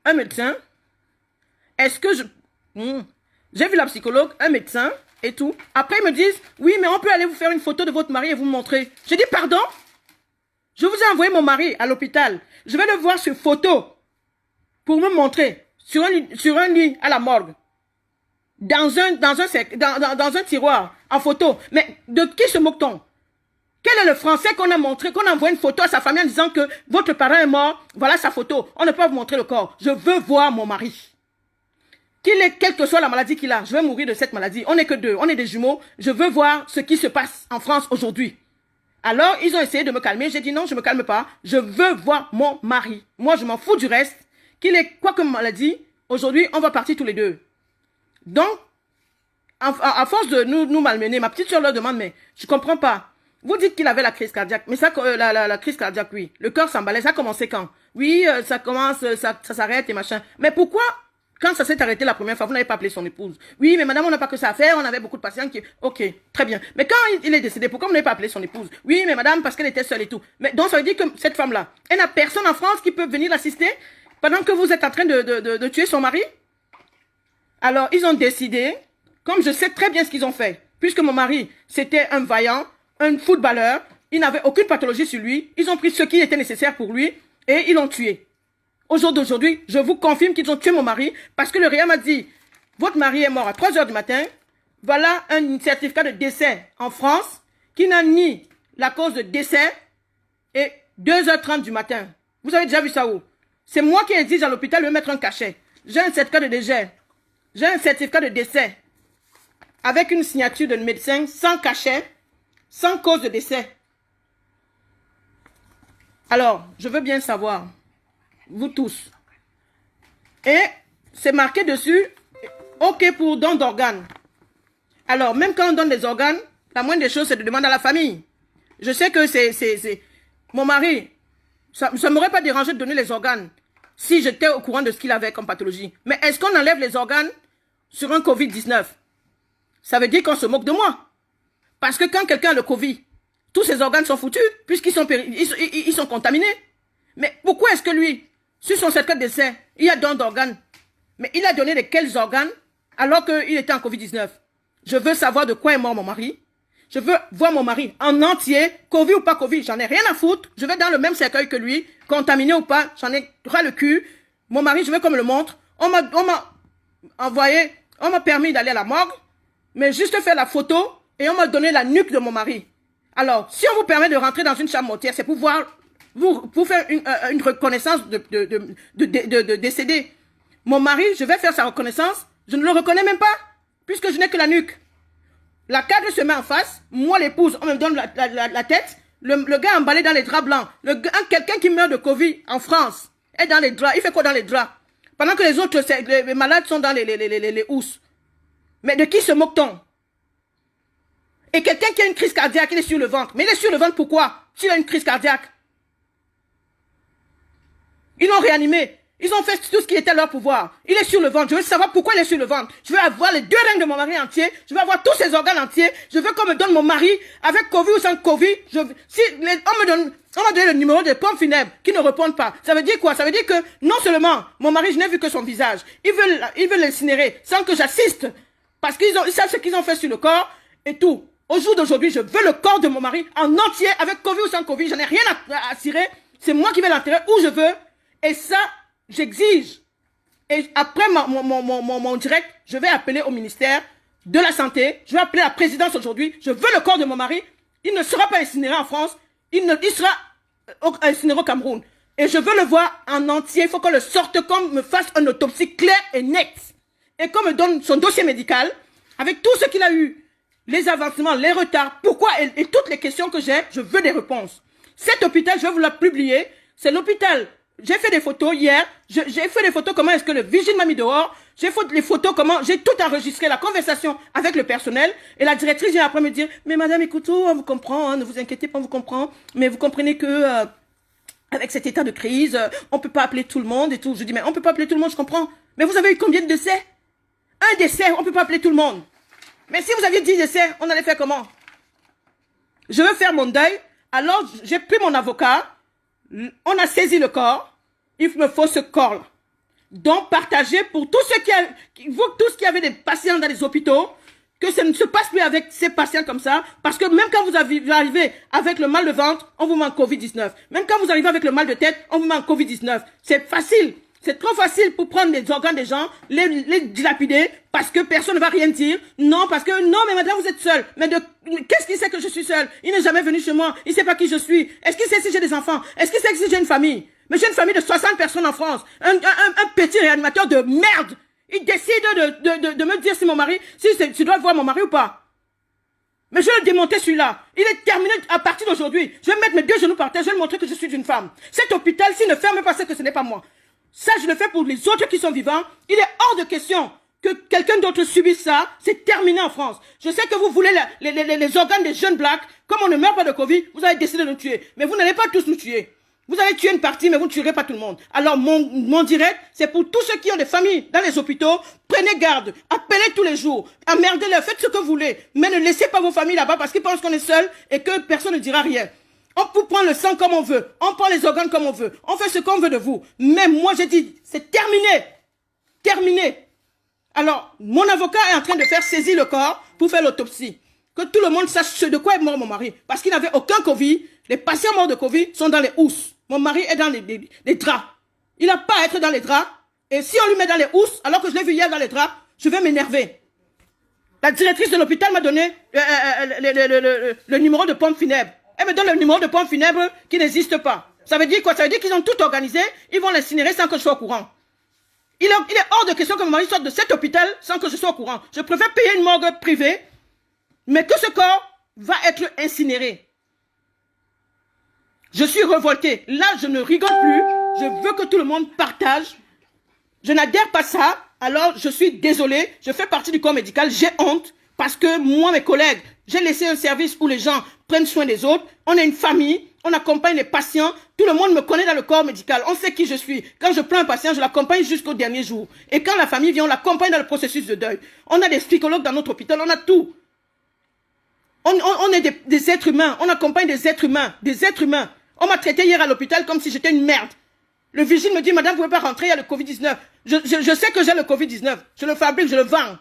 un médecin. Est-ce que je... J'ai vu la psychologue, un médecin et tout. Après, ils me disent, oui, mais on peut aller vous faire une photo de votre mari et vous montrer. Je dis, pardon? Je vous ai envoyé mon mari à l'hôpital. Je vais le voir sur photo. Pour me montrer, sur un lit à la morgue, dans un tiroir, en photo. Mais de qui se moque-t-on? Quel est le français qu'on a montré, qu'on a envoyé une photo à sa famille en disant que votre parent est mort, voilà sa photo, on ne peut pas vous montrer le corps. Je veux voir mon mari. Quelle que soit la maladie qu'il a, je vais mourir de cette maladie. On n'est que deux, on est des jumeaux. Je veux voir ce qui se passe en France aujourd'hui. Alors, ils ont essayé de me calmer. J'ai dit non, je me calme pas. Je veux voir mon mari. Moi, je m'en fous du reste. Qu'il est quoi comme maladie, aujourd'hui, on va partir tous les deux. Donc, à force de nous malmener, ma petite soeur leur demande, mais je comprends pas. Vous dites qu'il avait la crise cardiaque, mais ça, la crise cardiaque, oui. Le cœur s'emballait, ça a commencé quand? Oui, ça commence, ça s'arrête et machin. Mais pourquoi, quand ça s'est arrêté la première fois, vous n'avez pas appelé son épouse? Oui, mais madame, on n'a pas que ça à faire, on avait beaucoup de patients qui... Ok, très bien. Mais quand il est décédé, pourquoi vous n'avez pas appelé son épouse? Oui, mais madame, parce qu'elle était seule et tout. Mais donc, ça veut dire que cette femme-là, elle n'a personne en France qui peut venir l'assister pendant que vous êtes en train de tuer son mari? Alors, ils ont décidé, comme je sais très bien ce qu'ils ont fait, puisque mon mari, c'était un vaillant, un footballeur, il n'avait aucune pathologie sur lui, ils ont pris ce qui était nécessaire pour lui et ils l'ont tué. Au jour d'aujourd'hui, je vous confirme qu'ils ont tué mon mari parce que le réa m'a dit, votre mari est mort à 3 heures du matin, voilà un certificat de décès en France qui n'a ni la cause de décès est 2h30 du matin. Vous avez déjà vu ça où? C'est moi qui exige à l'hôpital de me mettre un cachet. J'ai un certificat de décès. J'ai un certificat de décès avec une signature de médecin sans cachet, sans cause de décès. Alors, je veux bien savoir, vous tous. Et c'est marqué dessus, OK pour don d'organes. Alors, même quand on donne des organes, la moindre des choses, c'est de demander à la famille. Je sais que c'est... Mon mari, ça ne m'aurait pas dérangé de donner les organes si j'étais au courant de ce qu'il avait comme pathologie. Mais est-ce qu'on enlève les organes sur un Covid-19? Ça veut dire qu'on se moque de moi. Parce que quand quelqu'un a le Covid, tous ses organes sont foutus, puisqu'ils sont, ils sont contaminés. Mais pourquoi est-ce que lui, sur son certificat de décès, il a don d'organes? Mais il a donné de quels organes alors qu'il était en Covid-19? Je veux savoir de quoi est mort mon mari. Je veux voir mon mari en entier, Covid ou pas Covid, j'en ai rien à foutre. Je vais dans le même cercueil que lui, contaminé ou pas, j'en ai ras le cul. Mon mari, je veux qu'on me le montre. On m'a envoyé, on m'a permis d'aller à la morgue, mais juste faire la photo et on m'a donné la nuque de mon mari. Alors, si on vous permet de rentrer dans une chambre mortuaire, c'est pour voir, pour faire une reconnaissance de décédé. Mon mari, je vais faire sa reconnaissance, je ne le reconnais même pas, puisque je n'ai que la nuque. La cadre se met en face, moi l'épouse, on me donne la tête, le gars emballé dans les draps blancs, quelqu'un qui meurt de Covid en France, est dans les draps, il fait quoi dans les draps? Pendant que les autres, les malades sont dans les housses. Mais de qui se moque-t-on? Et quelqu'un qui a une crise cardiaque, il est sur le ventre. Mais il est sur le ventre pourquoi? S'il a une crise cardiaque. Ils l'ont réanimé. Ils ont fait tout ce qui était à leur pouvoir. Il est sur le ventre. Je veux savoir pourquoi il est sur le ventre. Je veux avoir les 2 reins de mon mari entier. Je veux avoir tous ses organes entiers. Je veux qu'on me donne mon mari avec Covid ou sans Covid. On m'a donné le numéro des pompes funèbres qui ne répondent pas. Ça veut dire quoi? Ça veut dire que non seulement mon mari, je n'ai vu que son visage. Ils veulent l'incinérer sans que j'assiste. Parce qu'ils savent ce qu'ils ont fait sur le corps et tout. Au jour d'aujourd'hui, je veux le corps de mon mari en entier avec Covid ou sans Covid. J'en ai rien à cirer. C'est moi qui vais l'enterrer où je veux. Et ça, j'exige. Et après mon direct, je vais appeler au ministère de la Santé. Je vais appeler la présidence aujourd'hui. Je veux le corps de mon mari. Il ne sera pas incinéré en France. Il sera incinéré au Cameroun. Et je veux le voir en entier. Il faut qu'on le sorte, qu'on me fasse une autopsie claire et nette. Et qu'on me donne son dossier médical avec tout ce qu'il a eu. Les avancements, les retards, pourquoi et toutes les questions que j'ai, je veux des réponses. Cet hôpital, je vais vous la publier. C'est l'hôpital. J'ai fait des photos hier. J'ai fait des photos comment est-ce que le vigile m'a mis dehors. J'ai fait des photos comment j'ai tout enregistré, la conversation avec le personnel. Et la directrice vient après me dire, mais madame, écoutez, on vous comprend, hein, ne vous inquiétez pas, on vous comprend. Mais vous comprenez que avec cet état de crise, on peut pas appeler tout le monde et tout. Je dis, mais on peut pas appeler tout le monde, je comprends. Mais vous avez eu combien de décès? Un décès, on peut pas appeler tout le monde. Mais si vous aviez 10 décès, on allait faire comment? Je veux faire mon deuil. Alors, j'ai pris mon avocat. On a saisi le corps. Il me faut ce corps-là. Donc, partagez pour tous ceux qui avaient des patients dans les hôpitaux, que ça ne se passe plus avec ces patients comme ça. Parce que même quand vous arrivez avec le mal de ventre, on vous met en Covid-19. Même quand vous arrivez avec le mal de tête, on vous met en Covid-19. C'est facile. C'est trop facile pour prendre les organes des gens, les dilapider, parce que personne ne va rien dire. Non, parce que, non, mais madame, vous êtes seule. Mais qu'est-ce qu'il sait que je suis seule? Il n'est jamais venu chez moi. Il sait pas qui je suis. Est-ce qu'il sait si j'ai des enfants? Est-ce qu'il sait si j'ai une famille? Mais j'ai une famille de 60 personnes en France. Un petit réanimateur de merde. Il décide de me dire si mon mari, si tu dois voir mon mari ou pas. Mais je vais le démonter celui-là. Il est terminé à partir d'aujourd'hui. Je vais mettre mes 2 genoux par terre. Je vais lui montrer que je suis une femme. Cet hôpital, s'il ne ferme pas, c'est que ce n'est pas moi. Ça, je le fais pour les autres qui sont vivants. Il est hors de question que quelqu'un d'autre subisse ça. C'est terminé en France. Je sais que vous voulez les organes des jeunes blacks. Comme on ne meurt pas de Covid, vous avez décidé de nous tuer. Mais vous n'allez pas tous nous tuer. Vous allez tuer une partie, mais vous ne tuerez pas tout le monde. Alors, mon direct, c'est pour tous ceux qui ont des familles dans les hôpitaux. Prenez garde. Appelez tous les jours. Emmerdez-les. Faites ce que vous voulez. Mais ne laissez pas vos familles là-bas parce qu'ils pensent qu'on est seul et que personne ne dira rien. On peut prendre le sang comme on veut. On prend les organes comme on veut. On fait ce qu'on veut de vous. Mais moi, j'ai dit, c'est terminé. Terminé. Alors, mon avocat est en train de faire saisir le corps pour faire l'autopsie. Que tout le monde sache de quoi est mort mon mari. Parce qu'il n'avait aucun Covid. Les patients morts de Covid sont dans les housses. Mon mari est dans les draps. Il n'a pas à être dans les draps. Et si on lui met dans les housses, alors que je l'ai vu hier dans les draps, je vais m'énerver. La directrice de l'hôpital m'a donné le numéro de pompe funèbre. Elle me donne le numéro de pompe funèbre qui n'existe pas. Ça veut dire quoi? Ça veut dire qu'ils ont tout organisé, ils vont l'incinérer sans que je sois au courant. Il est hors de question que mon mari sorte de cet hôpital sans que je sois au courant. Je préfère payer une morgue privée, mais que ce corps va être incinéré. Je suis révoltée. Là, je ne rigole plus. Je veux que tout le monde partage. Je n'adhère pas à ça. Alors, je suis désolée. Je fais partie du corps médical. J'ai honte parce que moi, mes collègues, j'ai laissé un service où les gens prennent soin des autres. On est une famille. On accompagne les patients. Tout le monde me connaît dans le corps médical. On sait qui je suis. Quand je prends un patient, je l'accompagne jusqu'au dernier jour. Et quand la famille vient, on l'accompagne dans le processus de deuil. On a des psychologues dans notre hôpital. On a tout. On est des êtres humains. On accompagne des êtres humains. Des êtres humains. On m'a traité hier à l'hôpital comme si j'étais une merde. Le vigile me dit, madame, vous ne pouvez pas rentrer, il y a le Covid-19. Je sais que j'ai le Covid-19. Je le fabrique, je le vends.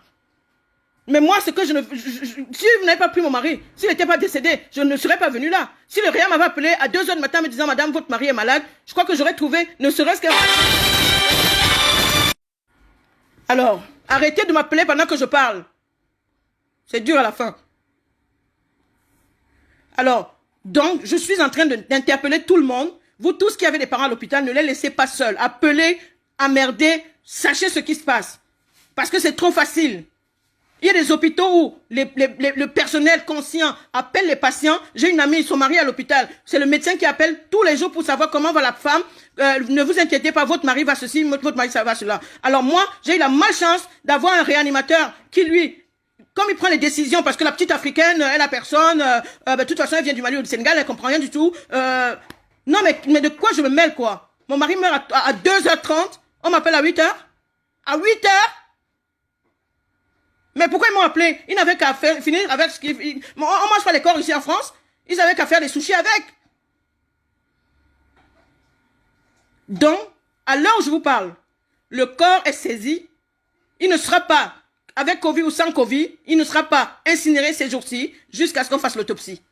Mais moi, c'est que si vous n'avez pas pris mon mari, s'il n'était pas décédé, je ne serais pas venu là. Si le réa m'avait appelé à 2 h du matin me disant, madame, votre mari est malade, je crois que j'aurais trouvé, ne serait-ce que... Alors, arrêtez de m'appeler pendant que je parle. C'est dur à la fin. Alors, donc, je suis en train d'interpeller tout le monde. Vous tous qui avez des parents à l'hôpital, ne les laissez pas seuls. Appelez, emmerdez, sachez ce qui se passe. Parce que c'est trop facile. Il y a des hôpitaux où le personnel conscient appelle les patients. J'ai une amie, son mari à l'hôpital. C'est le médecin qui appelle tous les jours pour savoir comment va la femme. Ne vous inquiétez pas, votre mari va ceci, votre mari ça va cela. Alors moi, j'ai eu la malchance d'avoir un réanimateur qui lui... Comme il prend les décisions, parce que la petite africaine, elle a personne, de toute façon, elle vient du Mali ou du Sénégal, elle comprend rien du tout. Non, mais de quoi je me mêle, quoi? Mon mari meurt à 2h30, on m'appelle à 8h. À 8h? Mais pourquoi ils m'ont appelé? Ils n'avaient qu'à finir avec ce qu'ils... On mange pas les corps ici en France. Ils avaient qu'à faire des sushis avec. Donc, à l'heure où je vous parle, le corps est saisi. Il ne sera pas... Avec Covid ou sans Covid, il ne sera pas incinéré ces jours-ci jusqu'à ce qu'on fasse l'autopsie.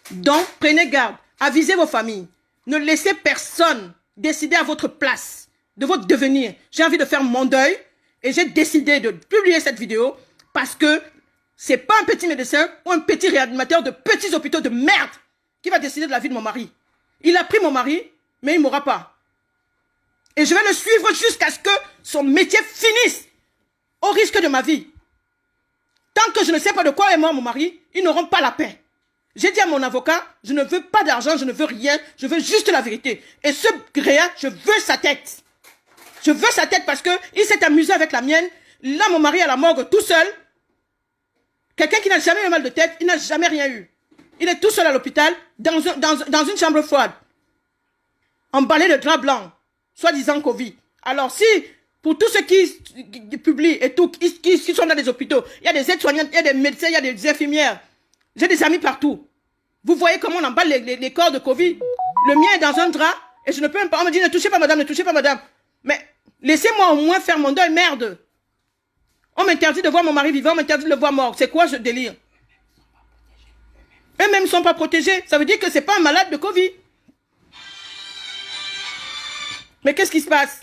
Donc, prenez garde. Avisez vos familles. Ne laissez personne décider à votre place de votre devenir. J'ai envie de faire mon deuil et j'ai décidé de publier cette vidéo parce que c'est pas un petit médecin ou un petit réanimateur de petits hôpitaux de merde qui va décider de la vie de mon mari. Il a pris mon mari, mais il ne m'aura pas. Et je vais le suivre jusqu'à ce que son métier finisse. Au risque de ma vie. Tant que je ne sais pas de quoi est mort mon mari, ils n'auront pas la paix. J'ai dit à mon avocat, je ne veux pas d'argent, je ne veux rien, je veux juste la vérité. Et ce réa, je veux sa tête. Je veux sa tête parce qu'il s'est amusé avec la mienne. Là, mon mari à la morgue tout seul. Quelqu'un qui n'a jamais eu mal de tête, il n'a jamais rien eu. Il est tout seul à l'hôpital, dans une chambre froide. Emballé de drap blanc, soi-disant Covid. Alors si... Pour tous ceux qui publient et tout, qui sont dans des hôpitaux, il y a des aides-soignantes, il y a des médecins, il y a des infirmières. J'ai des amis partout. Vous voyez comment on emballe les corps de Covid. Le mien est dans un drap et je ne peux même pas. On me dit ne touchez pas madame, ne touchez pas madame. Mais laissez-moi au moins faire mon deuil, merde. On m'interdit de voir mon mari vivant, on m'interdit de le voir mort. C'est quoi ce délire? Eux-mêmes ne sont pas protégés. Ça veut dire que ce n'est pas un malade de Covid. Mais qu'est-ce qui se passe?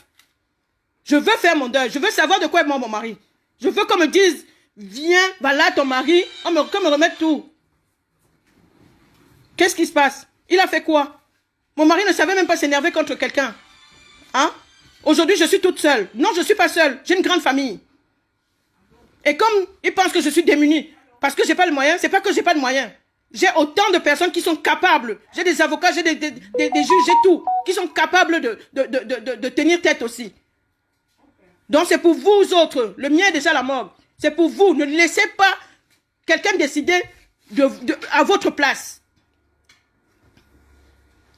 Je veux faire mon deuil. Je veux savoir de quoi est mort mon mari. Je veux qu'on me dise, viens, va là ton mari, qu'on me remette tout. Qu'est-ce qui se passe? Il a fait quoi? Mon mari ne savait même pas s'énerver contre quelqu'un. Hein? Aujourd'hui, je suis toute seule. Non, je ne suis pas seule. J'ai une grande famille. Et comme ils pensent que je suis démunie, parce que je n'ai pas le moyen, c'est pas que je n'ai pas de moyens. J'ai autant de personnes qui sont capables. J'ai des avocats, j'ai des juges, j'ai tout. Qui sont capables de tenir tête aussi. Donc c'est pour vous autres, le mien est déjà à la morgue. C'est pour vous, ne laissez pas quelqu'un décider à votre place.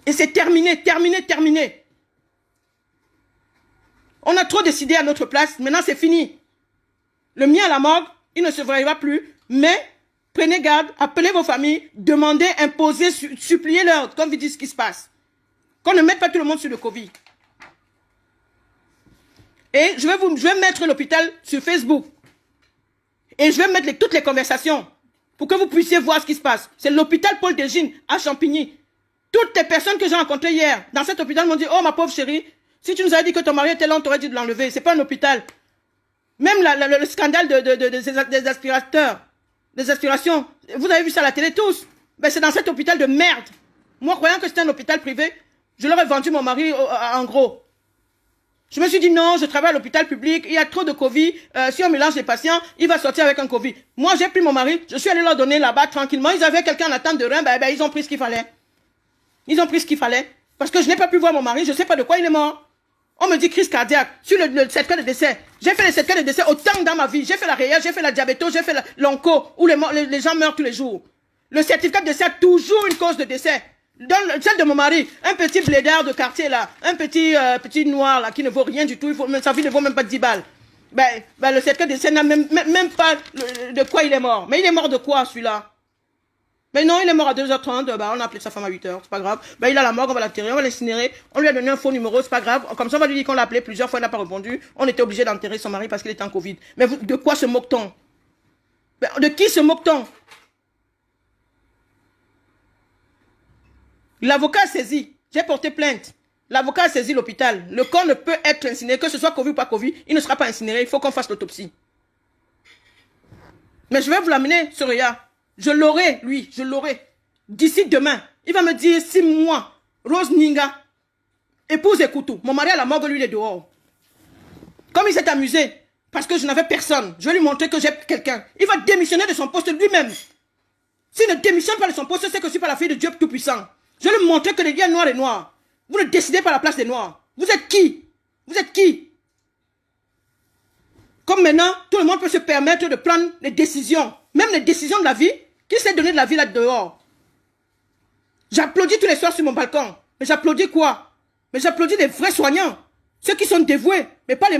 Et c'est terminé, terminé, terminé. On a trop décidé à notre place, maintenant c'est fini. Le mien à la morgue, il ne se verra plus, mais prenez garde, appelez vos familles, demandez, imposez, suppliez-leur, comme vous dites ce qui se passe. Qu'on ne mette pas tout le monde sur le Covid. Et je vais mettre l'hôpital sur Facebook. Et je vais mettre toutes les conversations pour que vous puissiez voir ce qui se passe. C'est l'hôpital Paul Dégine à Champigny. Toutes les personnes que j'ai rencontrées hier dans cet hôpital m'ont dit, oh ma pauvre chérie, si tu nous avais dit que ton mari était là, on t'aurait dit de l'enlever. C'est pas un hôpital. Même le scandale des aspirateurs, des aspirations, vous avez vu ça à la télé tous. Ben, c'est dans cet hôpital de merde. Moi, croyant que c'était un hôpital privé, je leur ai vendu mon mari en gros. Je me suis dit non, je travaille à l'hôpital public, il y a trop de Covid, si on mélange les patients, il va sortir avec un Covid. Moi, j'ai pris mon mari, je suis allé leur donner là-bas tranquillement, ils avaient quelqu'un en attente de rein, ben, ils ont pris ce qu'il fallait. Ils ont pris ce qu'il fallait. Parce que je n'ai pas pu voir mon mari, je ne sais pas de quoi il est mort. On me dit crise cardiaque, sur le certificat de décès. J'ai fait les certificats de décès autant dans ma vie. J'ai fait la réelle, j'ai fait la diabéto, j'ai fait l'onco, où les gens meurent tous les jours. Le certificat de décès a toujours une cause de décès. Dans celle de mon mari, un petit blédard de quartier là, un petit noir là qui ne vaut rien du tout, sa vie ne vaut même pas 10 balles. Ben, le certificat de décès n'a même pas de quoi il est mort. Mais il est mort de quoi celui-là? Mais non, il est mort à 2h30, on a appelé sa femme à 8h, c'est pas grave. Ben, il a la morgue, on va l'enterrer, on va l'incinérer. On lui a donné un faux numéro, c'est pas grave. Comme ça, on va lui dire qu'on l'a appelé plusieurs fois, il n'a pas répondu. On était obligé d'enterrer son mari parce qu'il était en Covid. Mais de quoi se moque-t-on? Ben, de qui se moque-t-on? L'avocat a saisi. J'ai porté plainte. L'avocat a saisi l'hôpital. Le corps ne peut être incinéré, que ce soit Covid ou pas Covid, il ne sera pas incinéré. Il faut qu'on fasse l'autopsie. Mais je vais vous l'amener, Soraya. Je l'aurai, lui, je l'aurai. D'ici demain, il va me dire 6 mois. Rose Ninga, épouse Ekoutou. Mon mari à la morgue, lui, il est dehors. Comme il s'est amusé, parce que je n'avais personne, je vais lui montrer que j'ai quelqu'un. Il va démissionner de son poste lui-même. S'il ne démissionne pas de son poste, c'est que je suis pas la fille de Dieu Tout-Puissant. Je vais lui montrer que les gars noirs et noirs. Vous ne décidez pas à la place des noirs. Vous êtes qui? Vous êtes qui? Comme maintenant, tout le monde peut se permettre de prendre les décisions. Même les décisions de la vie. Qui s'est donné de la vie là dehors? J'applaudis tous les soirs sur mon balcon. Mais j'applaudis quoi? Mais j'applaudis les vrais soignants. Ceux qui sont dévoués. Mais pas les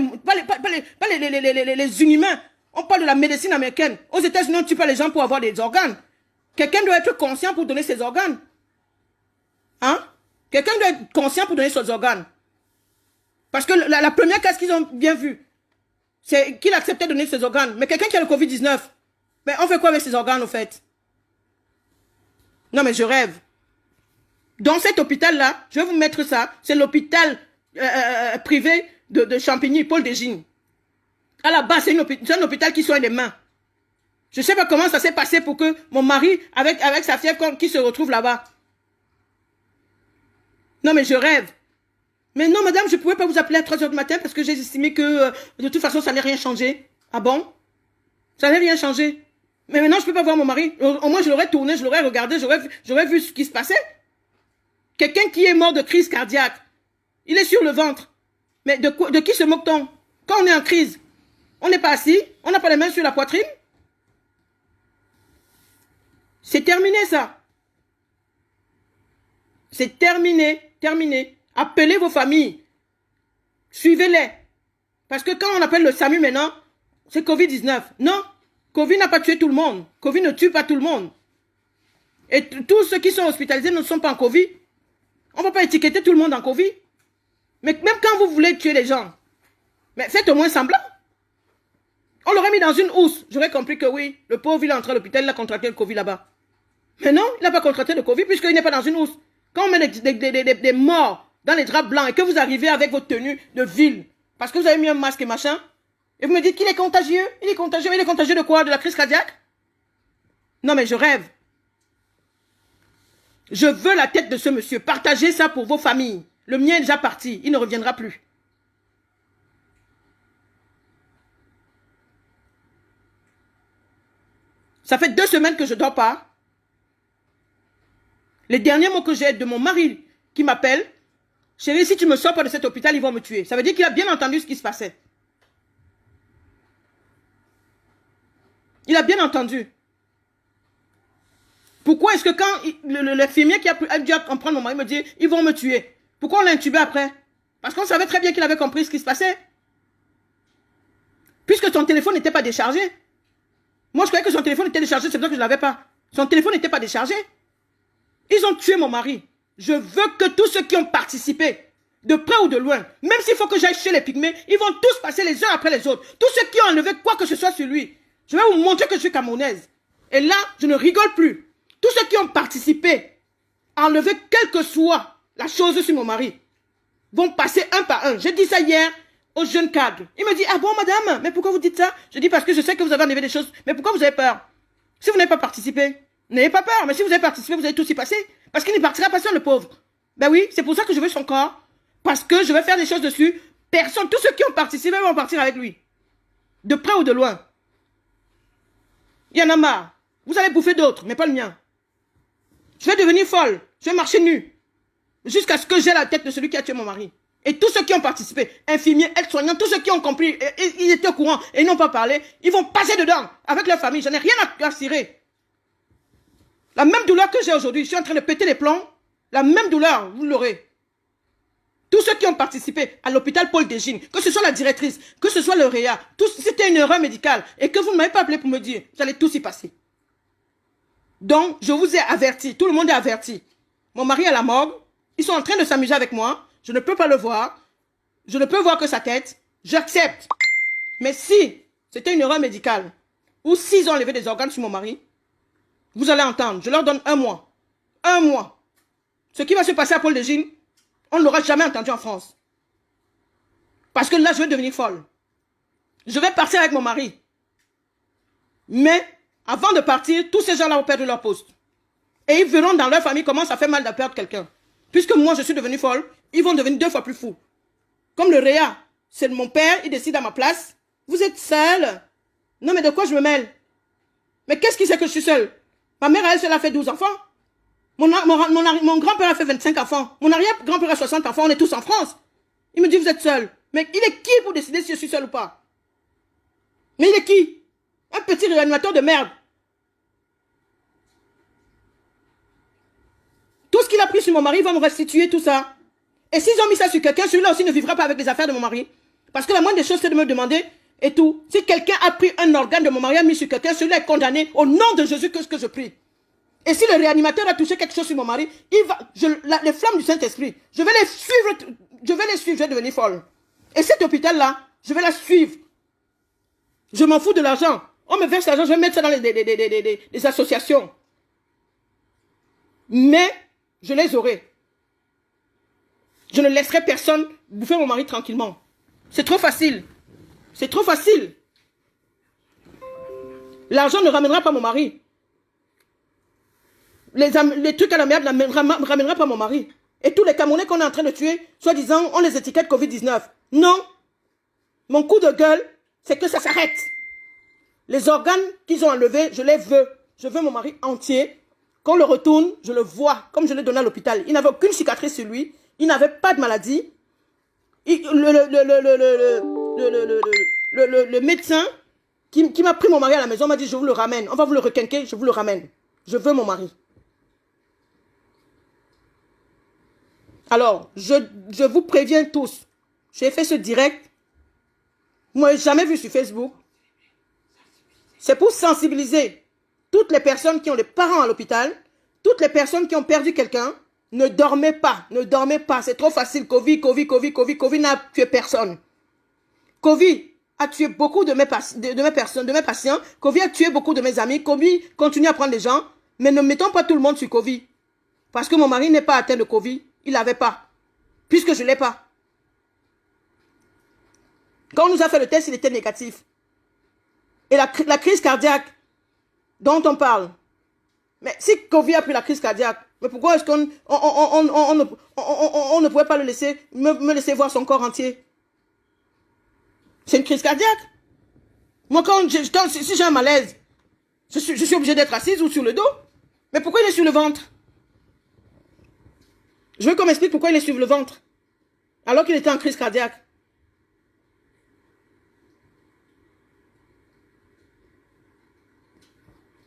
inhumains. On parle de la médecine américaine. Aux États-Unis, on ne tue pas les gens pour avoir des organes. Quelqu'un doit être conscient pour donner ses organes. Hein? Quelqu'un doit être conscient pour donner ses organes. Parce que la première case qu'ils ont bien vue, c'est qu'il acceptait de donner ses organes. Mais quelqu'un qui a le Covid-19, mais on fait quoi avec ses organes au fait? Non mais je rêve. Dans cet hôpital-là, je vais vous mettre ça, c'est l'hôpital privé de Champigny, Paul Desgines. À la base, c'est un hôpital qui soigne les mains. Je ne sais pas comment ça s'est passé pour que mon mari, avec sa fièvre, qui se retrouve là-bas. Non mais je rêve. Mais non madame, je ne pouvais pas vous appeler à 3h du matin parce que j'ai estimé que de toute façon ça n'allait rien changer. Ah bon? Ça n'allait rien changer. Mais maintenant je ne peux pas voir mon mari. Au moins je l'aurais tourné, je l'aurais regardé, j'aurais vu ce qui se passait. Quelqu'un qui est mort de crise cardiaque. Il est sur le ventre. Mais de qui se moque-t-on? Quand on est en crise, on n'est pas assis, on n'a pas les mains sur la poitrine. C'est terminé ça. C'est terminé, terminé. Appelez vos familles. Suivez-les. Parce que quand on appelle le SAMU maintenant, c'est Covid-19. Non, Covid n'a pas tué tout le monde. Covid ne tue pas tout le monde. Et tous ceux qui sont hospitalisés ne sont pas en Covid. On ne va pas étiqueter tout le monde en Covid. Mais même quand vous voulez tuer les gens, mais faites au moins semblant. On l'aurait mis dans une housse. J'aurais compris que oui, le pauvre il est entré à l'hôpital, il a contracté le Covid là-bas. Mais non, il n'a pas contracté le Covid puisqu'il n'est pas dans une housse. Quand on met des morts dans les draps blancs et que vous arrivez avec votre tenue de ville, parce que vous avez mis un masque et machin, et vous me dites qu'il est contagieux, il est contagieux, mais il est contagieux de quoi? De la crise cardiaque? Non mais je rêve. Je veux la tête de ce monsieur. Partagez ça pour vos familles. Le mien est déjà parti, il ne reviendra plus. Ça fait 2 semaines que je ne dors pas. Les derniers mots que j'ai de mon mari qui m'appelle, chérie, si tu me sors pas de cet hôpital, ils vont me tuer. Ça veut dire qu'il a bien entendu ce qui se passait. Il a bien entendu. Pourquoi est-ce que quand l'infirmier qui a dû comprendre mon mari me dit, ils vont me tuer. Pourquoi on l'a intubé après? Parce qu'on savait très bien qu'il avait compris ce qui se passait. Puisque son téléphone n'était pas déchargé. Moi, je croyais que son téléphone était déchargé, c'est pour ça que je ne l'avais pas. Son téléphone n'était pas déchargé. Ils ont tué mon mari. Je veux que tous ceux qui ont participé, de près ou de loin, même s'il faut que j'aille chez les pygmées, ils vont tous passer les uns après les autres. Tous ceux qui ont enlevé quoi que ce soit sur lui. Je vais vous montrer que je suis camerounaise. Et là, je ne rigole plus. Tous ceux qui ont participé à enlever quelle que soit la chose sur mon mari vont passer un par un. J'ai dit ça hier au jeune cadre. Il me dit, ah bon madame, mais pourquoi vous dites ça? Je dis parce que je sais que vous avez enlevé des choses. Mais pourquoi vous avez peur? Si vous n'avez pas participé, N'ayez pas peur, mais si vous avez participé, vous allez tout y passer. Parce qu'il ne partira pas seul, le pauvre. Ben oui, c'est pour ça que je veux son corps. Parce que je vais faire des choses dessus. Personne, tous ceux qui ont participé vont partir avec lui. De près ou de loin. Il y en a marre. Vous allez bouffer d'autres, mais pas le mien. Je vais devenir folle. Je vais marcher nue. Jusqu'à ce que j'ai la tête de celui qui a tué mon mari. Et tous ceux qui ont participé, infirmiers, aides-soignants, tous ceux qui ont compris, ils étaient au courant et n'ont pas parlé, ils vont passer dedans avec leur famille. Je n'ai rien à cirer. La même douleur que j'ai aujourd'hui, je suis en train de péter les plombs. La même douleur, vous l'aurez. Tous ceux qui ont participé à l'hôpital Paul Desgines, que ce soit la directrice, que ce soit le réa, c'était une erreur médicale et que vous ne m'avez pas appelé pour me dire, vous allez tous y passer. Donc, je vous ai averti, tout le monde est averti. Mon mari est à la morgue, ils sont en train de s'amuser avec moi, je ne peux pas le voir, je ne peux voir que sa tête, j'accepte. Mais si c'était une erreur médicale, ou s'ils ont enlevé des organes sur mon mari, vous allez entendre, je leur donne 1 mois. 1 mois. Ce qui va se passer à Paul Desgines, on ne l'aura jamais entendu en France. Parce que là, je vais devenir folle. Je vais partir avec mon mari. Mais, avant de partir, tous ces gens-là vont perdre leur poste. Et ils verront dans leur famille comment ça fait mal de perdre quelqu'un. Puisque moi, je suis devenue folle, ils vont devenir 2 fois plus fous. Comme le réa, c'est mon père, il décide à ma place. Vous êtes seul. Non, mais de quoi je me mêle? Mais qu'est-ce qui sait que je suis seule? Ma mère, elle a fait 12 enfants. Mon grand-père a fait 25 enfants. Mon arrière-grand-père a 60 enfants. On est tous en France. Il me dit, vous êtes seul. Mais il est qui pour décider si je suis seul ou pas? Mais il est qui? Un petit réanimateur de merde. Tout ce qu'il a pris sur mon mari, il va me restituer tout ça. Et s'ils ont mis ça sur quelqu'un, celui-là aussi ne vivra pas avec les affaires de mon mari. Parce que la moindre des choses, c'est de me demander et tout. Si quelqu'un a pris un organe de mon mari, a mis sur quelqu'un, celui-là est condamné au nom de Jésus, que ce que je prie. Et si le réanimateur a touché quelque chose sur mon mari, il va, les flammes du Saint-Esprit, je vais les suivre, je vais devenir folle. Et cet hôpital-là, je vais la suivre. Je m'en fous de l'argent. On me verse l'argent, je vais mettre ça dans les associations. Mais, je les aurai. Je ne laisserai personne bouffer mon mari tranquillement. C'est trop facile. C'est trop facile. L'argent ne ramènera pas mon mari. Les trucs à la merde ne ramènera pas mon mari. Et tous les Camerounais qu'on est en train de tuer, soi-disant, on les étiquette Covid-19. Non. Mon coup de gueule, c'est que ça s'arrête. Les organes qu'ils ont enlevés, je les veux. Je veux mon mari entier. Quand on le retourne, je le vois, comme je l'ai donné à l'hôpital. Il n'avait aucune cicatrice sur lui. Il n'avait pas de maladie. Le médecin qui m'a pris mon mari à la maison m'a dit, je vous le ramène. On va vous le requinquer, je vous le ramène. Je veux mon mari. Alors, je vous préviens tous. J'ai fait ce direct. Moi, je n'ai jamais vu sur Facebook. C'est pour sensibiliser toutes les personnes qui ont des parents à l'hôpital, toutes les personnes qui ont perdu quelqu'un. Ne dormez pas, ne dormez pas. C'est trop facile. Covid n'a tué personne. Covid a tué beaucoup de mes patients. Covid a tué beaucoup de mes amis. Covid continue à prendre les gens. Mais ne mettons pas tout le monde sur Covid. Parce que mon mari n'est pas atteint de Covid. Il n'avait pas. Puisque je ne l'ai pas. Quand on nous a fait le test, il était négatif. Et la crise cardiaque dont on parle. Mais si Covid a pris la crise cardiaque, mais pourquoi est-ce qu'on ne pouvait pas le laisser, me laisser voir son corps entier? C'est une crise cardiaque. Moi, si j'ai un malaise, je suis obligé d'être assise ou sur le dos. Mais pourquoi il est sur le ventre? Je veux qu'on m'explique pourquoi il est sur le ventre. Alors qu'il était en crise cardiaque.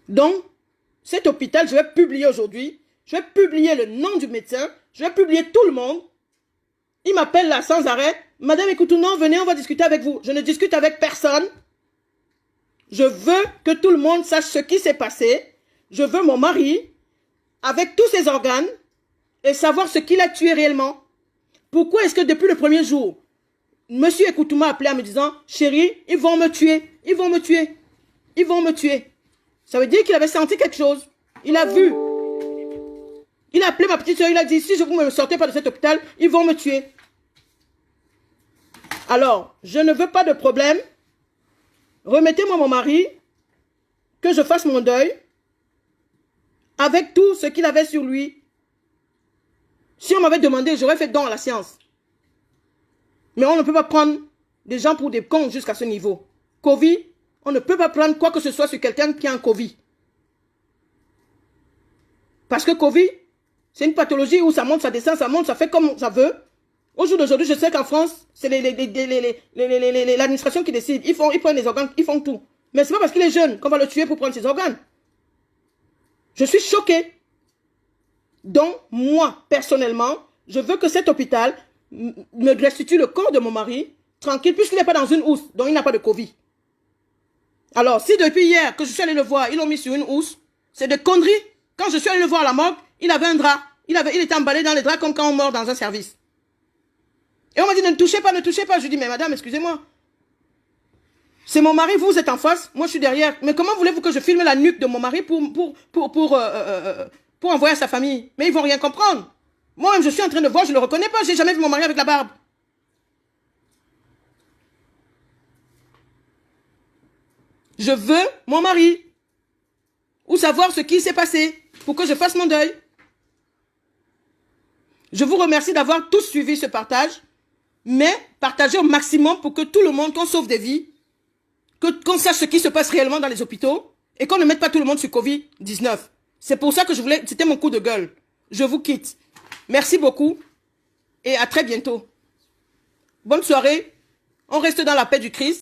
Donc, cet hôpital, je vais publier aujourd'hui. Je vais publier le nom du médecin. Je vais publier tout le monde. Il m'appelle là sans arrêt. Madame Ekoutou-Non, venez, on va discuter avec vous. Je ne discute avec personne. Je veux que tout le monde sache ce qui s'est passé. Je veux mon mari, avec tous ses organes, et savoir ce qu'il a tué réellement. Pourquoi est-ce que depuis le premier jour, Monsieur Ekoutou m'a appelé en me disant, chérie, ils vont me tuer, ils vont me tuer, ils vont me tuer. Ça veut dire qu'il avait senti quelque chose. Il a vu. Il a appelé ma petite soeur, il a dit, si vous ne me sortez pas de cet hôpital, ils vont me tuer. Alors, je ne veux pas de problème. Remettez-moi mon mari, que je fasse mon deuil. avec tout ce qu'il avait sur lui. Si on m'avait demandé, j'aurais fait don à la science. Mais on ne peut pas prendre des gens pour des cons jusqu'à ce niveau. Covid, on ne peut pas prendre quoi que ce soit sur quelqu'un qui a un Covid. Parce que Covid, c'est une pathologie où ça monte, ça descend, ça monte, ça fait comme ça veut. Au jour d'aujourd'hui, je sais qu'en France, c'est l'administration qui décide. Ils prennent les organes, ils font tout. Mais c'est pas parce qu'il est jeune qu'on va le tuer pour prendre ses organes. Je suis choquée. Donc, moi, personnellement, je veux que cet hôpital me restitue le corps de mon mari, tranquille, puisqu'il n'est pas dans une housse, donc il n'a pas de Covid. Alors, si depuis hier que je suis allé le voir, ils l'ont mis sur une housse, c'est de conneries. Quand je suis allé le voir à la morgue, il avait un drap. Il était emballé dans les draps comme quand on meurt dans un service. Et on m'a dit, ne touchez pas, ne touchez pas. Je lui dis, mais madame, excusez-moi. C'est mon mari, vous êtes en face, moi je suis derrière. Mais comment voulez-vous que je filme la nuque de mon mari pour envoyer à sa famille? Mais ils vont rien comprendre. Moi-même, je suis en train de voir, je ne le reconnais pas. J'ai jamais vu mon mari avec la barbe. Je veux mon mari. Ou savoir ce qui s'est passé pour que je fasse mon deuil. Je vous remercie d'avoir tous suivi ce partage. Mais partagez au maximum pour que tout le monde, qu'on sauve des vies, qu'on sache ce qui se passe réellement dans les hôpitaux et qu'on ne mette pas tout le monde sur Covid-19. C'est pour ça que je voulais, c'était mon coup de gueule. Je vous quitte. Merci beaucoup et à très bientôt. Bonne soirée. On reste dans la paix du Christ.